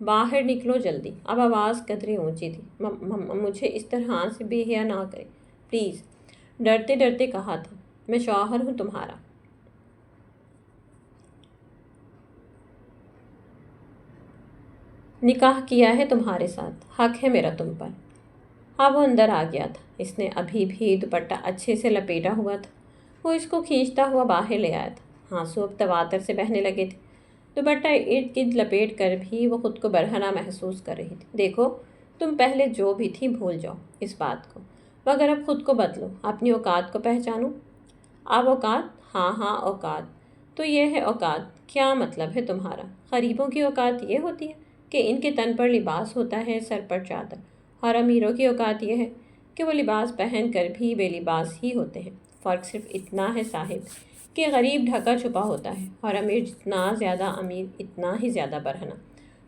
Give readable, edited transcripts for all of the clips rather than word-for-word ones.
باہر نکلو جلدی۔ اب آواز قدرے اونچی تھی۔ مجھے اس طرح سے بے حیا نہ کرے پلیز، ڈرتے ڈرتے کہا تھا۔ میں شوہر ہوں تمہارا۔ نکاح کیا ہے تمہارے ساتھ، حق ہے میرا تم پر۔ اب وہ اندر آ گیا تھا۔ اس نے ابھی بھی دوپٹہ اچھے سے لپیٹا ہوا تھا۔ وہ اس کو کھینچتا ہوا باہر لے آیا تھا۔ آنسو اب تواتر سے بہنے لگے تھے۔ دوپٹہ ارد گرد لپیٹ کر بھی وہ خود کو برہنہ محسوس کر رہی تھی۔ دیکھو، تم پہلے جو بھی تھی بھول جاؤ اس بات کو، مگر اب خود کو بدلو، اپنی اوقات کو پہچانو۔ اب اوقات؟ ہاں ہاں اوقات تو یہ ہے اوقات۔ کیا مطلب ہے تمہارا؟ غریبوں کی اوقات یہ ہوتی ہے کہ ان کے تن پر لباس ہوتا ہے، سر پر چادر، اور امیروں کی اوقات یہ ہے کہ وہ لباس پہن کر بھی بے لباس ہی ہوتے ہیں۔ فرق صرف اتنا ہے صاحب کہ غریب ڈھکا چھپا ہوتا ہے اور امیر جتنا زیادہ امیر اتنا ہی زیادہ برہنہ۔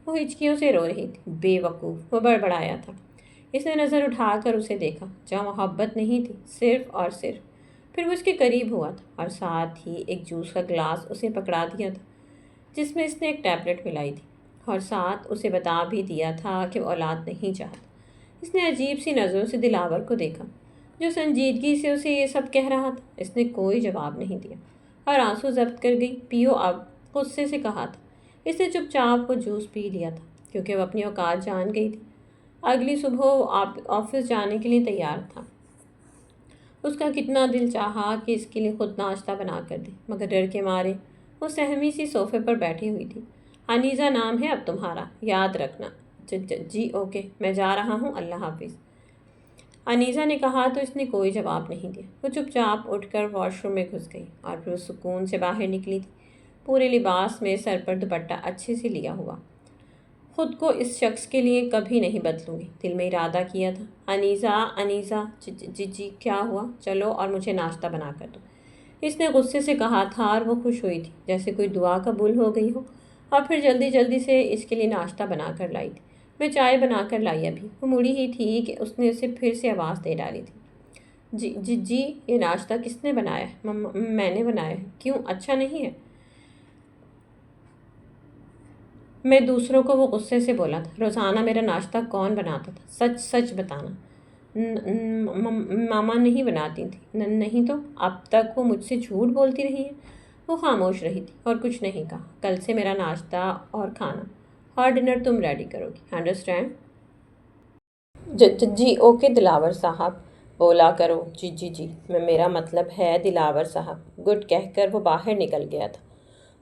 وہ ہچکیوں سے رو رہی تھی۔ بے وقوف، وہ بڑبڑایا تھا۔ اس نے نظر اٹھا کر اسے دیکھا جہاں محبت نہیں تھی، صرف اور صرف۔ پھر وہ اس کے قریب ہوا تھا اور ساتھ ہی ایک جوس کا گلاس اسے پکڑا دیا تھا جس میں اس نے ایک ٹیبلٹ ملائی تھی، اور ساتھ اسے بتا بھی دیا تھا کہ وہ اولاد نہیں چاہتا۔ اس نے عجیب سی نظروں سے دلاور کو دیکھا جو سنجیدگی سے اسے یہ سب کہہ رہا تھا۔ اس نے کوئی جواب نہیں دیا اور آنسو ضبط کر گئی۔ پیو اب، غصے سے کہا تھا۔ اس نے چپ چاپ وہ جوس پی لیا تھا کیونکہ وہ اپنی اوقات جان گئی تھی۔ اگلی صبح وہ آفس جانے کے لیے تیار تھا۔ اس کا کتنا دل چاہا کہ اس کے لیے خود ناشتہ بنا کر دے، مگر ڈر کے مارے وہ سہمی سی صوفے پر بیٹھی ہوئی تھی۔ انیزہ نام ہے اب تمہارا، یاد رکھنا۔ جی اوکے، میں جا رہا ہوں، اللہ حافظ۔ انیزہ نے کہا تو اس نے کوئی جواب نہیں دیا۔ وہ چپ چاپ اٹھ کر واش روم میں گھس گئی اور پھر وہ سکون سے باہر نکلی تھی، پورے لباس میں، سر پر دوپٹہ اچھے سے لیا ہوا۔ خود کو اس شخص کے لیے کبھی نہیں بدلوں گی، دل میں ارادہ کیا تھا۔ انیزہ، انیزہ، جی کیا ہوا؟ چلو اور مجھے ناشتہ بنا کر دو، اس نے غصے سے کہا تھا، اور وہ خوش ہوئی تھی جیسے کوئی دعا قبول ہو گئی ہو، اور پھر جلدی جلدی سے اس کے لیے ناشتہ بنا کر لائی تھی۔ میں چائے بنا کر لائی ابھی۔ وہ مڑی ہی تھی کہ اس نے اسے پھر سے آواز دے ڈالی تھی۔ جی یہ ناشتہ کس نے بنایا ہے؟ میں نے بنایا ہے۔ کیوں، اچھا نہیں ہے؟ میں دوسروں کو، وہ غصے سے بولا تھا۔ روزانہ میرا ناشتہ کون بناتا تھا؟ سچ سچ بتانا۔ ماما نہیں بناتی تھی۔ نہیں تو اب تک وہ مجھ سے جھوٹ بولتی رہی ہے۔ وہ خاموش رہی تھی اور کچھ نہیں کہا۔ کل سے میرا ناشتہ اور کھانا اور ڈنر تم ریڈی کرو گی، انڈرسٹینڈ؟ جی اوکے دلاور صاحب، بولا کرو جی۔ میرا مطلب ہے دلاور صاحب، گڈ کہہ کر وہ باہر نکل گیا تھا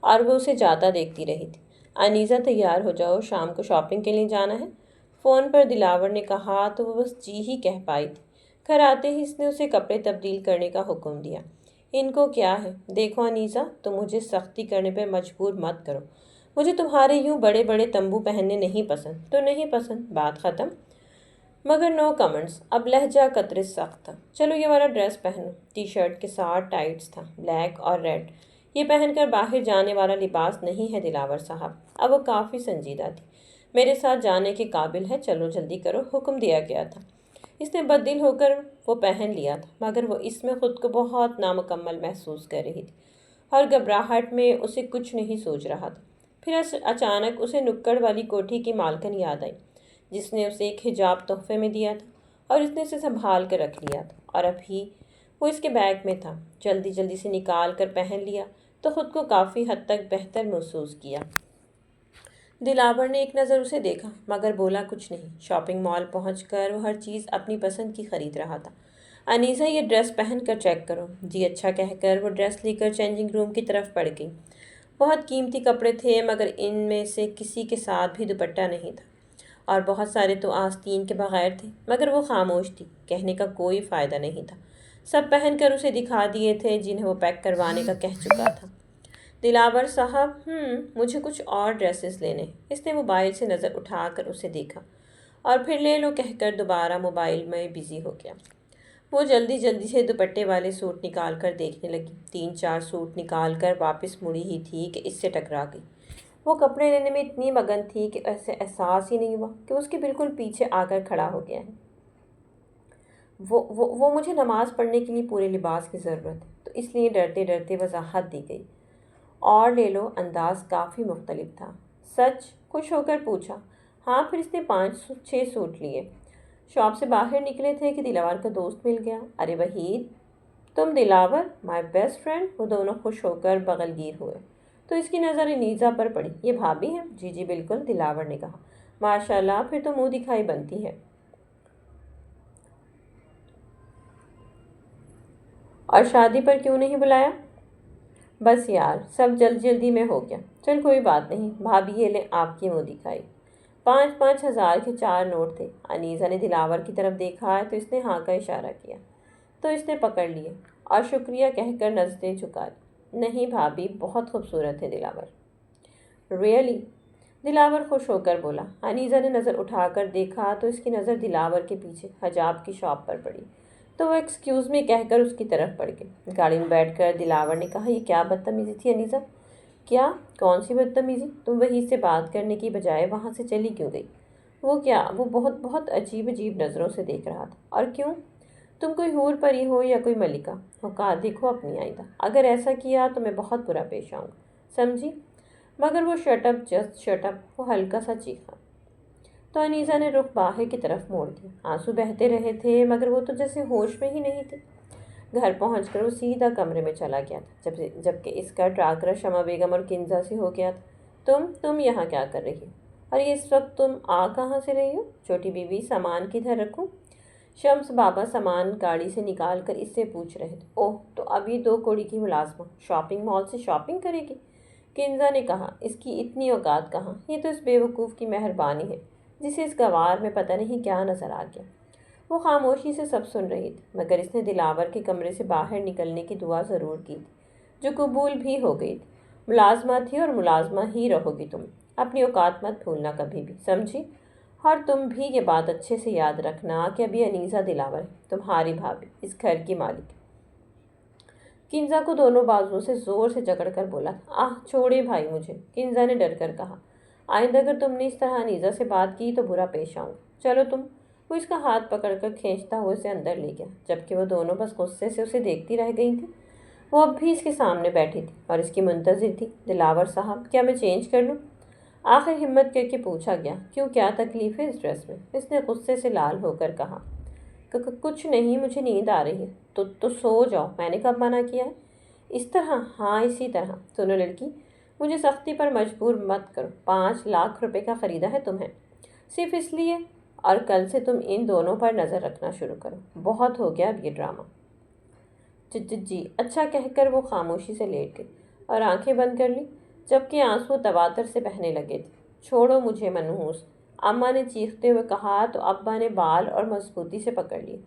اور وہ اسے جاتا دیکھتی رہی تھی۔ انیزہ تیار ہو جاؤ، شام کو شاپنگ کے لیے جانا ہے، فون پر دلاور نے کہا تو وہ بس جی ہی کہہ پائی تھی۔ گھر آتے ہی اس نے اسے کپڑے تبدیل کرنے کا حکم دیا۔ ان کو کیا ہے؟ دیکھو انیزہ، تم مجھے سختی کرنے پہ مجبور مت کرو۔ مجھے تمہارے یوں بڑے بڑے تمبو پہننے نہیں پسند تو نہیں پسند، بات ختم۔ مگر نو کمنٹس۔ اب لہجہ قطرے سخت تھا۔ چلو یہ والا ڈریس پہنو۔ ٹی شرٹ کے ساتھ ٹائٹس تھا، بلیک اور ریڈ۔ یہ پہن کر باہر جانے والا لباس نہیں ہے دلاور صاحب۔ اب وہ کافی سنجیدہ تھی۔ میرے ساتھ جانے کے قابل ہے، چلو جلدی کرو، حکم دیا گیا تھا۔ اس نے بددل ہو کر وہ پہن لیا تھا، مگر وہ اس میں خود کو بہت نامکمل محسوس کر رہی تھی اور گھبراہٹ میں اسے کچھ نہیں سوچ رہا تھا۔ پھر اچانک اسے نکڑ والی کوٹھی کی مالکن یاد آئی جس نے اسے ایک حجاب تحفے میں دیا تھا اور اس نے اسے سنبھال کر رکھ لیا تھا، اور ابھی وہ اس کے بیگ میں تھا۔ جلدی جلدی سے نکال کر پہن لیا تو خود کو کافی حد تک بہتر محسوس کیا۔ دلاور نے ایک نظر اسے دیکھا مگر بولا کچھ نہیں۔ شاپنگ مال پہنچ کر وہ ہر چیز اپنی پسند کی خرید رہا تھا۔ انیزہ یہ ڈریس پہن کر چیک کرو۔ جی اچھا کہہ کر وہ ڈریس لے کر چینجنگ روم کی طرف بڑھ گئی۔ بہت قیمتی کپڑے تھے مگر ان میں سے کسی کے ساتھ بھی دوپٹہ نہیں تھا، اور بہت سارے تو آستین کے بغیر تھے، مگر وہ خاموش تھی، کہنے کا کوئی فائدہ نہیں تھا۔ سب پہن کر اسے دکھا دیے تھے جنہیں وہ پیک کروانے کا کہہ چکا تھا۔ دلاور صاحب، مجھے کچھ اور ڈریسز لینے۔ اس نے موبائل سے نظر اٹھا کر اسے دیکھا اور پھر لے لو کہہ کر دوبارہ موبائل میں بزی ہو گیا۔ وہ جلدی جلدی سے دوپٹے والے سوٹ نکال کر دیکھنے لگی۔ 3-4 سوٹ نکال کر واپس مڑی ہی تھی کہ اس سے ٹکرا گئی۔ وہ کپڑے لینے میں اتنی مگن تھی کہ اسے احساس ہی نہیں ہوا کہ اس کے بالکل پیچھے آ کر کھڑا ہو گیا ہے۔ وہ مجھے نماز پڑھنے کے لیے پورے لباس کی ضرورت ہے، تو اس لیے ڈرتے ڈرتے وضاحت دی گئی۔ اور لے لو، انداز کافی مختلف تھا۔ سچ؟ خوش ہو کر پوچھا۔ ہاں، پھر اس نے 5-6 سوٹ لیے۔ شاپ سے باہر نکلے تھے کہ دلاور کا دوست مل گیا۔ ارے وحید، تم دلاور، مائی بیسٹ فرینڈ۔ وہ دونوں خوش ہو کر بغل گیر ہوئے تو اس کی نظر انیزا پر پڑی۔ یہ بھابھی ہیں؟ جی جی بالکل، دلاور نے کہا۔ ماشاء اللہ، پھر تو منہ دکھائی بنتی ہے۔ اور شادی پر کیوں نہیں بلایا؟ بس یار، سب جلدی میں ہو گیا۔ چل کوئی بات نہیں، بھابھی یہ لیں آپ کی منہ دکھائی۔ 5,000 کے 4 نوٹ تھے۔ انیزا نے دلاور کی طرف دیکھا تو اس نے ہاں کا اشارہ کیا تو اس نے پکڑ لیے اور شکریہ کہہ کر نظریں جھکا لی۔ نہیں بھابھی، بہت خوبصورت ہے دلاور۔ ریئلی؟ دلاور خوش ہو کر بولا۔ انیزا نے نظر اٹھا کر دیکھا تو اس کی نظر دلاور کے پیچھے حجاب کی شاپ پر پڑی تو وہ ایکسکیوز می کہہ کر اس کی طرف بڑھ گئی۔ گاڑی میں بیٹھ کر دلاور نے کہا، یہ کیا بدتمیزی تھی انیزا؟ کیا؟ کون سی بدتمیزی؟ تم وہی سے بات کرنے کی بجائے وہاں سے چلی کیوں گئی؟ وہ کیا؟ وہ بہت عجیب نظروں سے دیکھ رہا تھا۔ اور کیوں؟ تم کوئی حور پری ہو یا کوئی ملکہ؟ اوقات دیکھو اپنی آئندہ، اگر ایسا کیا تو میں بہت برا پیش آؤں گا، سمجھی؟ مگر وہ shut up, just shut up, وہ ہلکا سا چیخا تو انیزا نے رخ باہر کی طرف موڑ دیا۔ آنسو بہتے رہے تھے مگر وہ تو جیسے ہوش میں ہی نہیں تھی۔ گھر پہنچ کر وہ سیدھا کمرے میں چلا گیا تھا جبکہ اس کا ٹاکرا شمع بیگم اور کنزا سے ہو گیا تھا۔ تم یہاں کیا کر رہی ہو؟ اور اس وقت تم کہاں سے رہی ہو؟ چھوٹی بیوی، سامان کدھر رکھوں؟ شمس بابا سامان گاڑی سے نکال کر اس سے پوچھ رہے تھے۔ اوہ، تو ابھی 2 کوڑی کی ملازمہ شاپنگ مال سے شاپنگ کرے گی؟ کنزا نے کہا، اس کی اتنی اوقات کہاں، یہ تو اس بیوقوف کی مہربانی ہے جسے اس گوار میں پتہ نہیں کیا نظر آ گیا۔ وہ خاموشی سے سب سن رہی تھی مگر اس نے دلاور کے کمرے سے باہر نکلنے کی دعا ضرور کی تھی جو قبول بھی ہو گئی تھی۔ ملازمہ تھی اور ملازمہ ہی رہو گی تم۔ اپنی اوقات مت بھولنا کبھی بھی، سمجھی؟ اور تم بھی یہ بات اچھے سے یاد رکھنا کہ ابھی انیزا دلاور ہے، تمہاری بھابھی، اس گھر کی مالک۔ کنزا کو دونوں بازوؤں سے زور سے جکڑ کر بولا، چھوڑے بھائی مجھے۔ کنزا نے ڈر کر کہا، آئندہ اگر تم نے اس طرح انیزا سے بات کی تو برا پیش آؤں گا۔ چلو تم۔ وہ اس کا ہاتھ پکڑ کر کھینچتا ہوا اسے اندر لے گیا جبکہ وہ دونوں بس غصے سے اسے دیکھتی رہ گئی تھیں۔ وہ اب بھی اس کے سامنے بیٹھی تھی اور اس کی منتظر تھی۔ دلاور صاحب، کیا میں چینج کر لوں؟ آخر ہمت کر کے پوچھا گیا۔ کیوں، کیا تکلیف ہے اس ڈریس میں؟ اس نے غصے سے لال ہو کر کہا، کچھ نہیں، مجھے نیند آ رہی ہے۔ تو سو جاؤ، میں نے کب منع کیا ہے؟ اس طرح؟ ہاں اسی طرح۔ سنو لڑکی، مجھے سختی پر مجبور مت کرو۔ 5 لاکھ روپے کا خریدا ہے تمہیں، صرف اس لیے؟ اور کل سے تم ان دونوں پر نظر رکھنا شروع کرو۔ بہت ہو گیا اب یہ ڈرامہ۔ جی اچھا کہہ کر وہ خاموشی سے لیٹ گئی اور آنکھیں بند کر لی جبکہ آنسو تواتر سے بہنے لگے تھے۔ چھوڑو مجھے منحوس، اماں نے چیختے ہوئے کہا تو ابا نے بال اور مضبوطی سے پکڑ لیے۔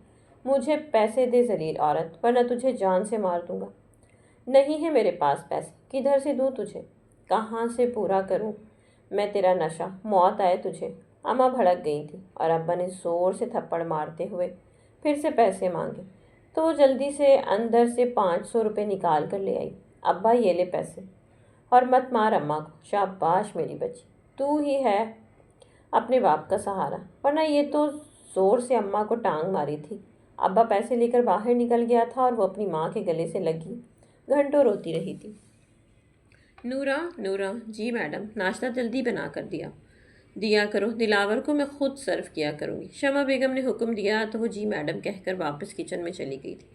مجھے پیسے دے ذلیل عورت، ورنہ تجھے جان سے مار دوں گا۔ نہیں ہے میرے پاس پیسے، کدھر سے دوں تجھے؟ کہاں سے پورا کروں میں تیرا نشہ؟ موت آئے تجھے۔ اماں بھڑک گئی تھی اور ابا نے زور سے تھپڑ مارتے ہوئے پھر سے پیسے مانگے تو وہ جلدی سے اندر سے 500 روپے نکال کر لے آئی۔ ابا یہ لے پیسے، اور مت مار اماں کو۔ شاباش میری بچی، تو ہی ہے اپنے باپ کا سہارا، ورنہ یہ تو زور سے اماں کو ٹانگ ماری تھی۔ ابا پیسے لے کر باہر نکل گیا تھا اور وہ اپنی ماں کے گلے سے لگی گھنٹوں روتی رہی تھی۔ نورا، جی میڈم، ناشتہ جلدی بنا کر دیا کرو، دلاور کو میں خود سرو کیا کروں گی۔ شمع بیگم نے حکم دیا تو وہ جی میڈم کہہ کر واپس کچن میں چلی گئی تھی۔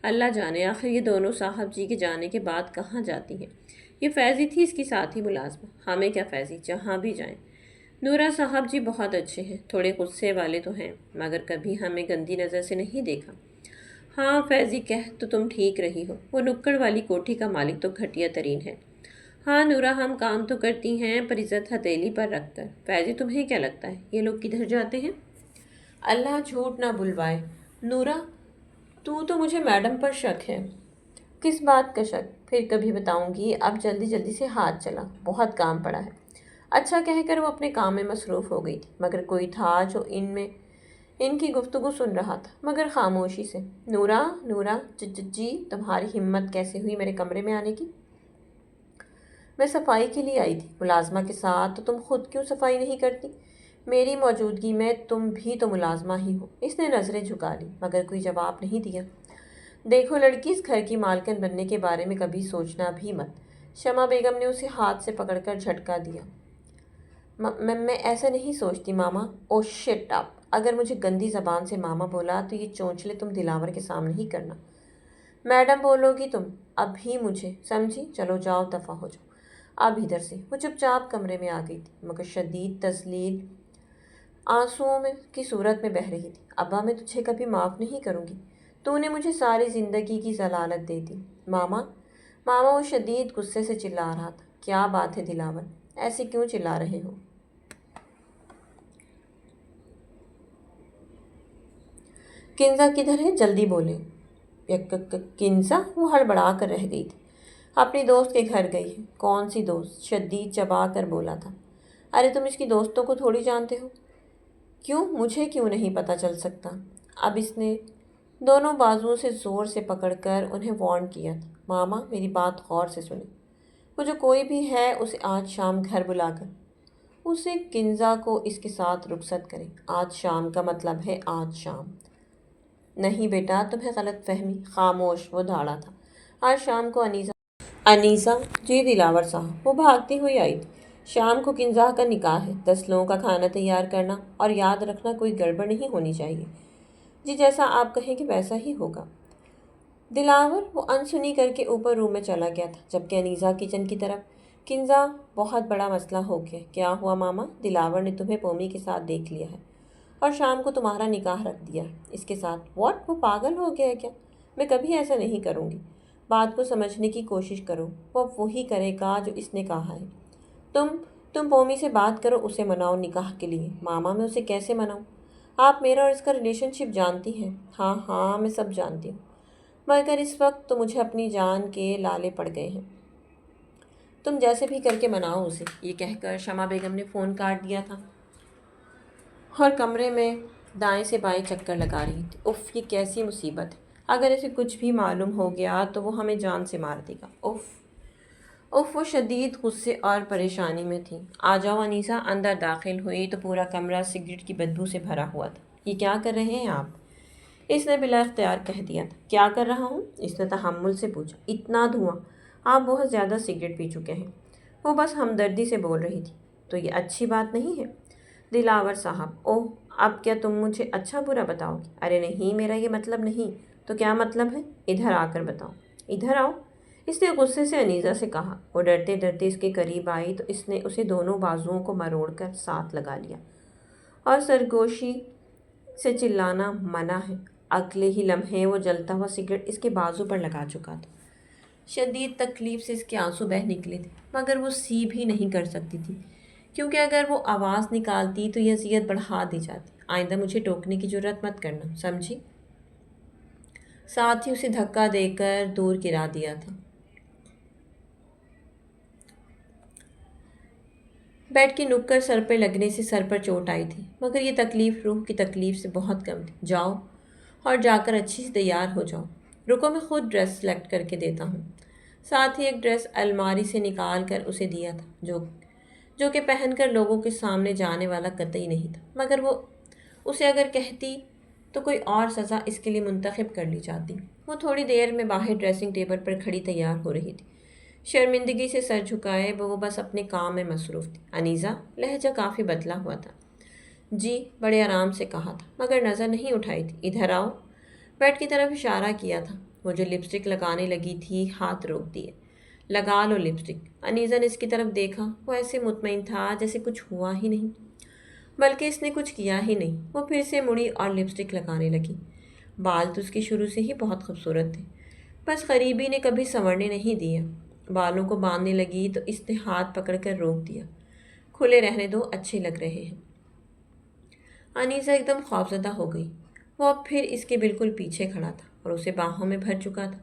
اللہ جانے آخر یہ دونوں صاحب جی کے جانے کے بعد کہاں جاتی ہیں۔ یہ فیضی تھی اس کی ساتھی ملازمہ، ہمیں کیا فیضی، جہاں بھی جائیں۔ نورا صاحب جی بہت اچھے ہیں، تھوڑے غصے والے تو ہیں مگر کبھی ہمیں گندی نظر سے نہیں دیکھا۔ ہاں فیضی، کہہ تو تم ٹھیک رہی ہو، وہ نکڑ والی کوٹھی کا مالک تو گھٹیا ترین ہے۔ ہاں نورا، ہم کام تو کرتی ہیں پر عزت ہتھیلی پر رکھ کر۔ فیضی، تمہیں کیا لگتا ہے یہ لوگ کدھر جاتے ہیں؟ اللہ جھوٹ نہ بلوائے نورا، تو مجھے میڈم پر شک ہے۔ کس بات کا شک؟ پھر کبھی بتاؤں گی، اب جلدی سے ہاتھ چلا، بہت کام پڑا ہے۔ اچھا کہہ کر وہ اپنے کام میں مصروف ہو گئی تھی مگر کوئی تھا جو ان کی گفتگو سن رہا تھا مگر خاموشی سے۔ نورا، جی تمہاری ہمت کیسے ہوئی میرے کمرے میں آنے کی؟ میں صفائی کے لیے آئی تھی ملازمہ کے ساتھ، تو تم خود کیوں صفائی نہیں کرتی؟ میری موجودگی میں تم بھی تو ملازمہ ہی ہو۔ اس نے نظریں جھکا لی مگر کوئی جواب نہیں دیا۔ دیکھو لڑکی، اس گھر کی مالکن بننے کے بارے میں کبھی سوچنا بھی مت۔ شمع بیگم نے اسے ہاتھ سے پکڑ کر جھٹکا دیا۔ میں ایسا نہیں سوچتی ماما. او شٹ اپ. اگر مجھے گندی زبان سے ماما بولا تو یہ چونچلے تم دلاور کے سامنے ہی کرنا. میڈم بولو گی تم اب ہی مجھے, سمجھی؟ چلو جاؤ دفع ہو جاؤ اب ادھر سے. وہ چپ چاپ کمرے میں آ گئی تھی مگر شدید تذلیل آنسوؤں میں کی صورت میں بہہ رہی تھی. ابا میں تجھے کبھی معاف نہیں کروں گی. تو نے مجھے ساری زندگی کی ضلالت دے دی. ماما ماما وہ شدید غصے سے چلا رہا تھا. کیا بات ہے دلاور, ایسے کیوں چلا رہے ہو؟ کنزا کدھر ہے, جلدی بولے. کنزا؟ وہ ہڑبڑا کر رہ گئی تھی. اپنی دوست کے گھر گئی ہے. کون سی دوست؟ شدید چبا کر بولا تھا. ارے تم اس کی دوستوں کو تھوڑی جانتے ہو. کیوں, مجھے کیوں نہیں پتہ چل سکتا؟ اب اس نے دونوں بازوؤں سے زور سے پکڑ کر انہیں وارن کیا تھا. ماما میری بات غور سے سنیں. وہ جو کوئی بھی ہے اسے آج شام گھر بلا کر اسے کنزا کو اس کے ساتھ رخصت کریں. آج شام کا مطلب ہے آج شام. نہیں بیٹا تمہیں غلط فہمی. خاموش. وہ دھاڑا تھا. آج شام کو انیسا جی دلاور صاحب. وہ بھاگتی ہوئی آئی تھی. شام کو کنزا کا نکاح ہے. 10 لوگوں کا کھانا تیار کرنا, اور یاد رکھنا کوئی گڑبڑ نہیں ہونی چاہیے. جی جیسا آپ کہیں گے ویسا ہی ہوگا. دلاور وہ انسنی کر کے اوپر روم میں چلا گیا تھا جبکہ انیسا کچن کی طرف. کنزا بہت بڑا مسئلہ ہو گیا. کیا ہوا ماما؟ دلاور نے تمہیں پومی کے ساتھ دیکھ لیا ہے اور شام کو تمہارا نکاح رکھ دیا ہے اس کے ساتھ. واٹ؟ وہ پاگل ہو گیا ہے کیا؟ میں کبھی ایسا نہیں کروں گی. بات کو سمجھنے کی کوشش کرو. وہ وہی کرے گا جو اس نے کہا ہے. تم پومی سے بات کرو, اسے مناؤ نکاح کے لیے. ماما میں اسے کیسے مناؤں؟ آپ میرا اور اس کا ریلیشن شپ جانتی ہیں. ہاں ہاں میں سب جانتی ہوں, مگر اس وقت تو مجھے اپنی جان کے لالے پڑ گئے ہیں. تم جیسے بھی کر کے مناؤ اسے. یہ کہہ کر شمع بیگم نے فون کاٹ دیا تھا اور کمرے میں دائیں سے بائیں چکر لگا رہی تھی. اف یہ کیسی مصیبت ہے. اگر اسے کچھ بھی معلوم ہو گیا تو وہ ہمیں جان سے مار دے گا. اف وہ شدید غصے اور پریشانی میں تھی. آ جاؤ انیسا. اندر داخل ہوئی تو پورا کمرہ سگریٹ کی بدبو سے بھرا ہوا تھا. یہ کیا کر رہے ہیں آپ؟ اس نے بلا اختیار کہہ دیا تھا. کیا کر رہا ہوں؟ اس نے تحمل سے پوچھا. اتنا دھواں. آپ بہت زیادہ سگریٹ پی چکے ہیں. وہ بس ہمدردی سے بول رہی تھی. تو یہ اچھی بات نہیں ہے دلاور صاحب. اوہ اب کیا تم مجھے اچھا برا بتاؤ گی؟ ارے نہیں, میرا یہ مطلب نہیں. تو کیا مطلب ہے؟ ادھر آ کر بتاؤ. ادھر آؤ, اس نے غصے سے انیسا سے کہا. وہ ڈرتے ڈرتے اس کے قریب آئی تو اس نے اسے دونوں بازوؤں کو مروڑ کر ساتھ لگا لیا اور سرگوشی سے چلانا منع ہے. اگلے ہی لمحے وہ جلتا ہوا سگریٹ اس کے بازو پر لگا چکا تھا. شدید تکلیف سے اس کے آنسو بہہ نکلے تھے مگر وہ سی بھی نہیں کر سکتی تھی کیونکہ اگر وہ آواز نکالتی تو یہ اذیت بڑھا دی جاتی. آئندہ مجھے ٹوکنے کی جرات مت کرنا, سمجھی؟ ساتھ ہی اسے دھکا دے کر دور گرا دیا تھا. بیٹ کی نکر سر پہ لگنے سے سر پر چوٹ آئی تھی مگر یہ تکلیف روح کی تکلیف سے بہت کم تھی. جاؤ اور جا کر اچھی سے تیار ہو جاؤ. رکو میں خود ڈریس سلیکٹ کر کے دیتا ہوں. ساتھ ہی ایک ڈریس الماری سے نکال کر اسے دیا تھا جو کہ پہن کر لوگوں کے سامنے جانے والا قطعی نہیں تھا مگر وہ اسے اگر کہتی تو کوئی اور سزا اس کے لیے منتخب کر لی جاتی. وہ تھوڑی دیر میں باہر ڈریسنگ ٹیبل پر کھڑی تیار ہو رہی تھی. شرمندگی سے سر جھکائے وہ بس اپنے کام میں مصروف تھی. انیسا, لہجہ کافی بدلا ہوا تھا. جی, بڑے آرام سے کہا تھا مگر نظر نہیں اٹھائی تھی. ادھر آؤ. بیٹ کی طرف اشارہ کیا تھا. وہ جو لپسٹک لگانے لگی تھی ہاتھ روک دیے. لگا لو لپسٹک. انیسا نے اس کی طرف دیکھا. وہ ایسے مطمئن تھا جیسے کچھ ہوا ہی نہیں بلکہ اس نے کچھ کیا ہی نہیں. وہ پھر سے مڑی اور لپسٹک لگانے لگی. بال تو اس کے شروع سے ہی بہت خوبصورت تھے, بس غریبی نے کبھی سنورنے نہیں دیا. بالوں کو باندھنے لگی تو اس نے ہاتھ پکڑ کر روک دیا. کھلے رہنے دو, اچھے لگ رہے ہیں. انیسا ایک دم خوفزدہ ہو گئی. وہ اب پھر اس کے بالکل پیچھے کھڑا تھا اور اسے باہوں میں بھر چکا تھا.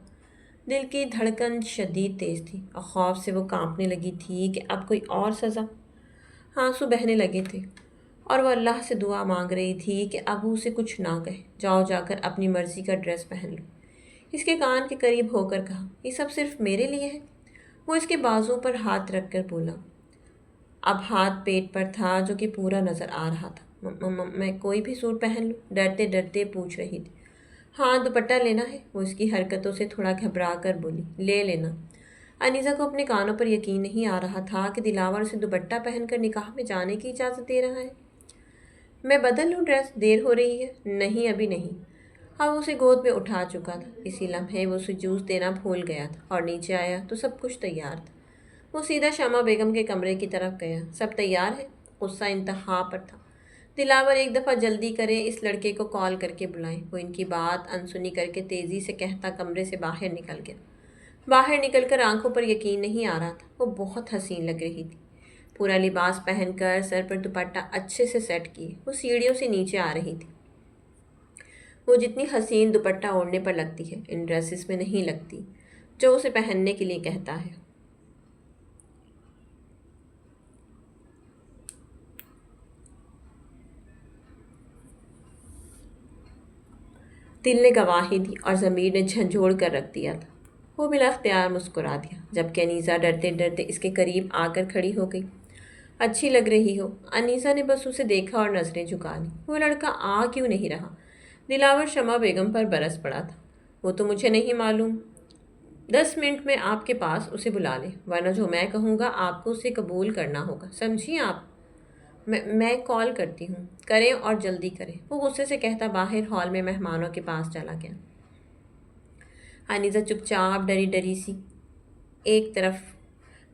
دل کی دھڑکن شدید تیز تھی اور خوف سے وہ کانپنے لگی تھی کہ اب کوئی اور سزا. آنسو بہنے لگے تھے اور وہ اللہ سے دعا مانگ رہی تھی کہ اب اسے کچھ نہ کہے. جاؤ جا کر اپنی مرضی کا ڈریس پہن لو. اس کے کان کے قریب ہو کر کہا. یہ سب صرف میرے لیے ہے. وہ اس کے بازو پر ہاتھ رکھ کر بولا. اب ہاتھ پیٹ پر تھا جو کہ پورا نظر آ رہا تھا. میں کوئی بھی سوٹ پہن لوں؟ ڈرتے ڈرتے پوچھ رہی تھی. ہاں دوپٹہ لینا ہے. وہ اس کی حرکتوں سے تھوڑا گھبرا کر بولی. لے لینا. انیزہ کو اپنے کانوں پر یقین نہیں آ رہا تھا کہ دلاور اسے دوپٹہ پہن کر نکاح میں جانے کی اجازت دے رہا ہے۔ میں بدل لوں ڈریس، دیر ہو رہی ہے۔ نہیں ابھی نہیں۔ اب اسے گود میں اٹھا چکا تھا۔ اسی لمحے وہ اسے جوس دینا بھول گیا تھا اور نیچے آیا تو سب کچھ تیار تھا۔ وہ سیدھا شمع بیگم کے کمرے کی طرف گیا۔ سب تیار ہے؟ غصہ انتہا پر تھا۔ دلاور ایک دفعہ جلدی کرے، اس لڑکے کو کال کر کے بلائیں۔ وہ ان کی بات انسنی کر کے تیزی سے کہتا کمرے سے باہر نکل گیا۔ باہر نکل کر آنکھوں پر یقین نہیں آ رہا تھا۔ وہ بہت حسین لگ رہی تھی۔ پورا لباس پہن کر، سر پر دوپٹہ اچھے سے سیٹ کیے، وہ سیڑھیوں سے نیچے آ رہی تھی۔ وہ جتنی حسین دوپٹہ اوڑھنے پر لگتی ہے، ان ڈریسز میں نہیں لگتی جو اسے پہننے کے لیے کہتا ہے۔ دل نے گواہی دی اور ضمیر نے جھنجھوڑ کر رکھ دیا تھا۔ وہ بلا اختیار مسکرا دیا، جبکہ انیسہ ڈرتے ڈرتے اس کے قریب آ کر کھڑی ہو گئی۔ اچھی لگ رہی ہو۔ انیسہ نے بس اسے دیکھا اور نظریں جھکا لیں۔ وہ لڑکا آ کیوں نہیں رہا؟ دلاور شمع بیگم پر برس پڑا تھا۔ وہ تو مجھے نہیں معلوم۔ 10 منٹ میں آپ کے پاس اسے بلا لیں، ورنہ جو میں کہوں گا آپ کو اسے قبول کرنا ہوگا، سمجھی آپ؟ میں کال کرتی ہوں، کریں اور جلدی کریں، وہ غصے سے کہتا باہر ہال میں مہمانوں کے پاس چلا گیا۔ انیسہ چپ چاپ ڈری ڈری سی ایک طرف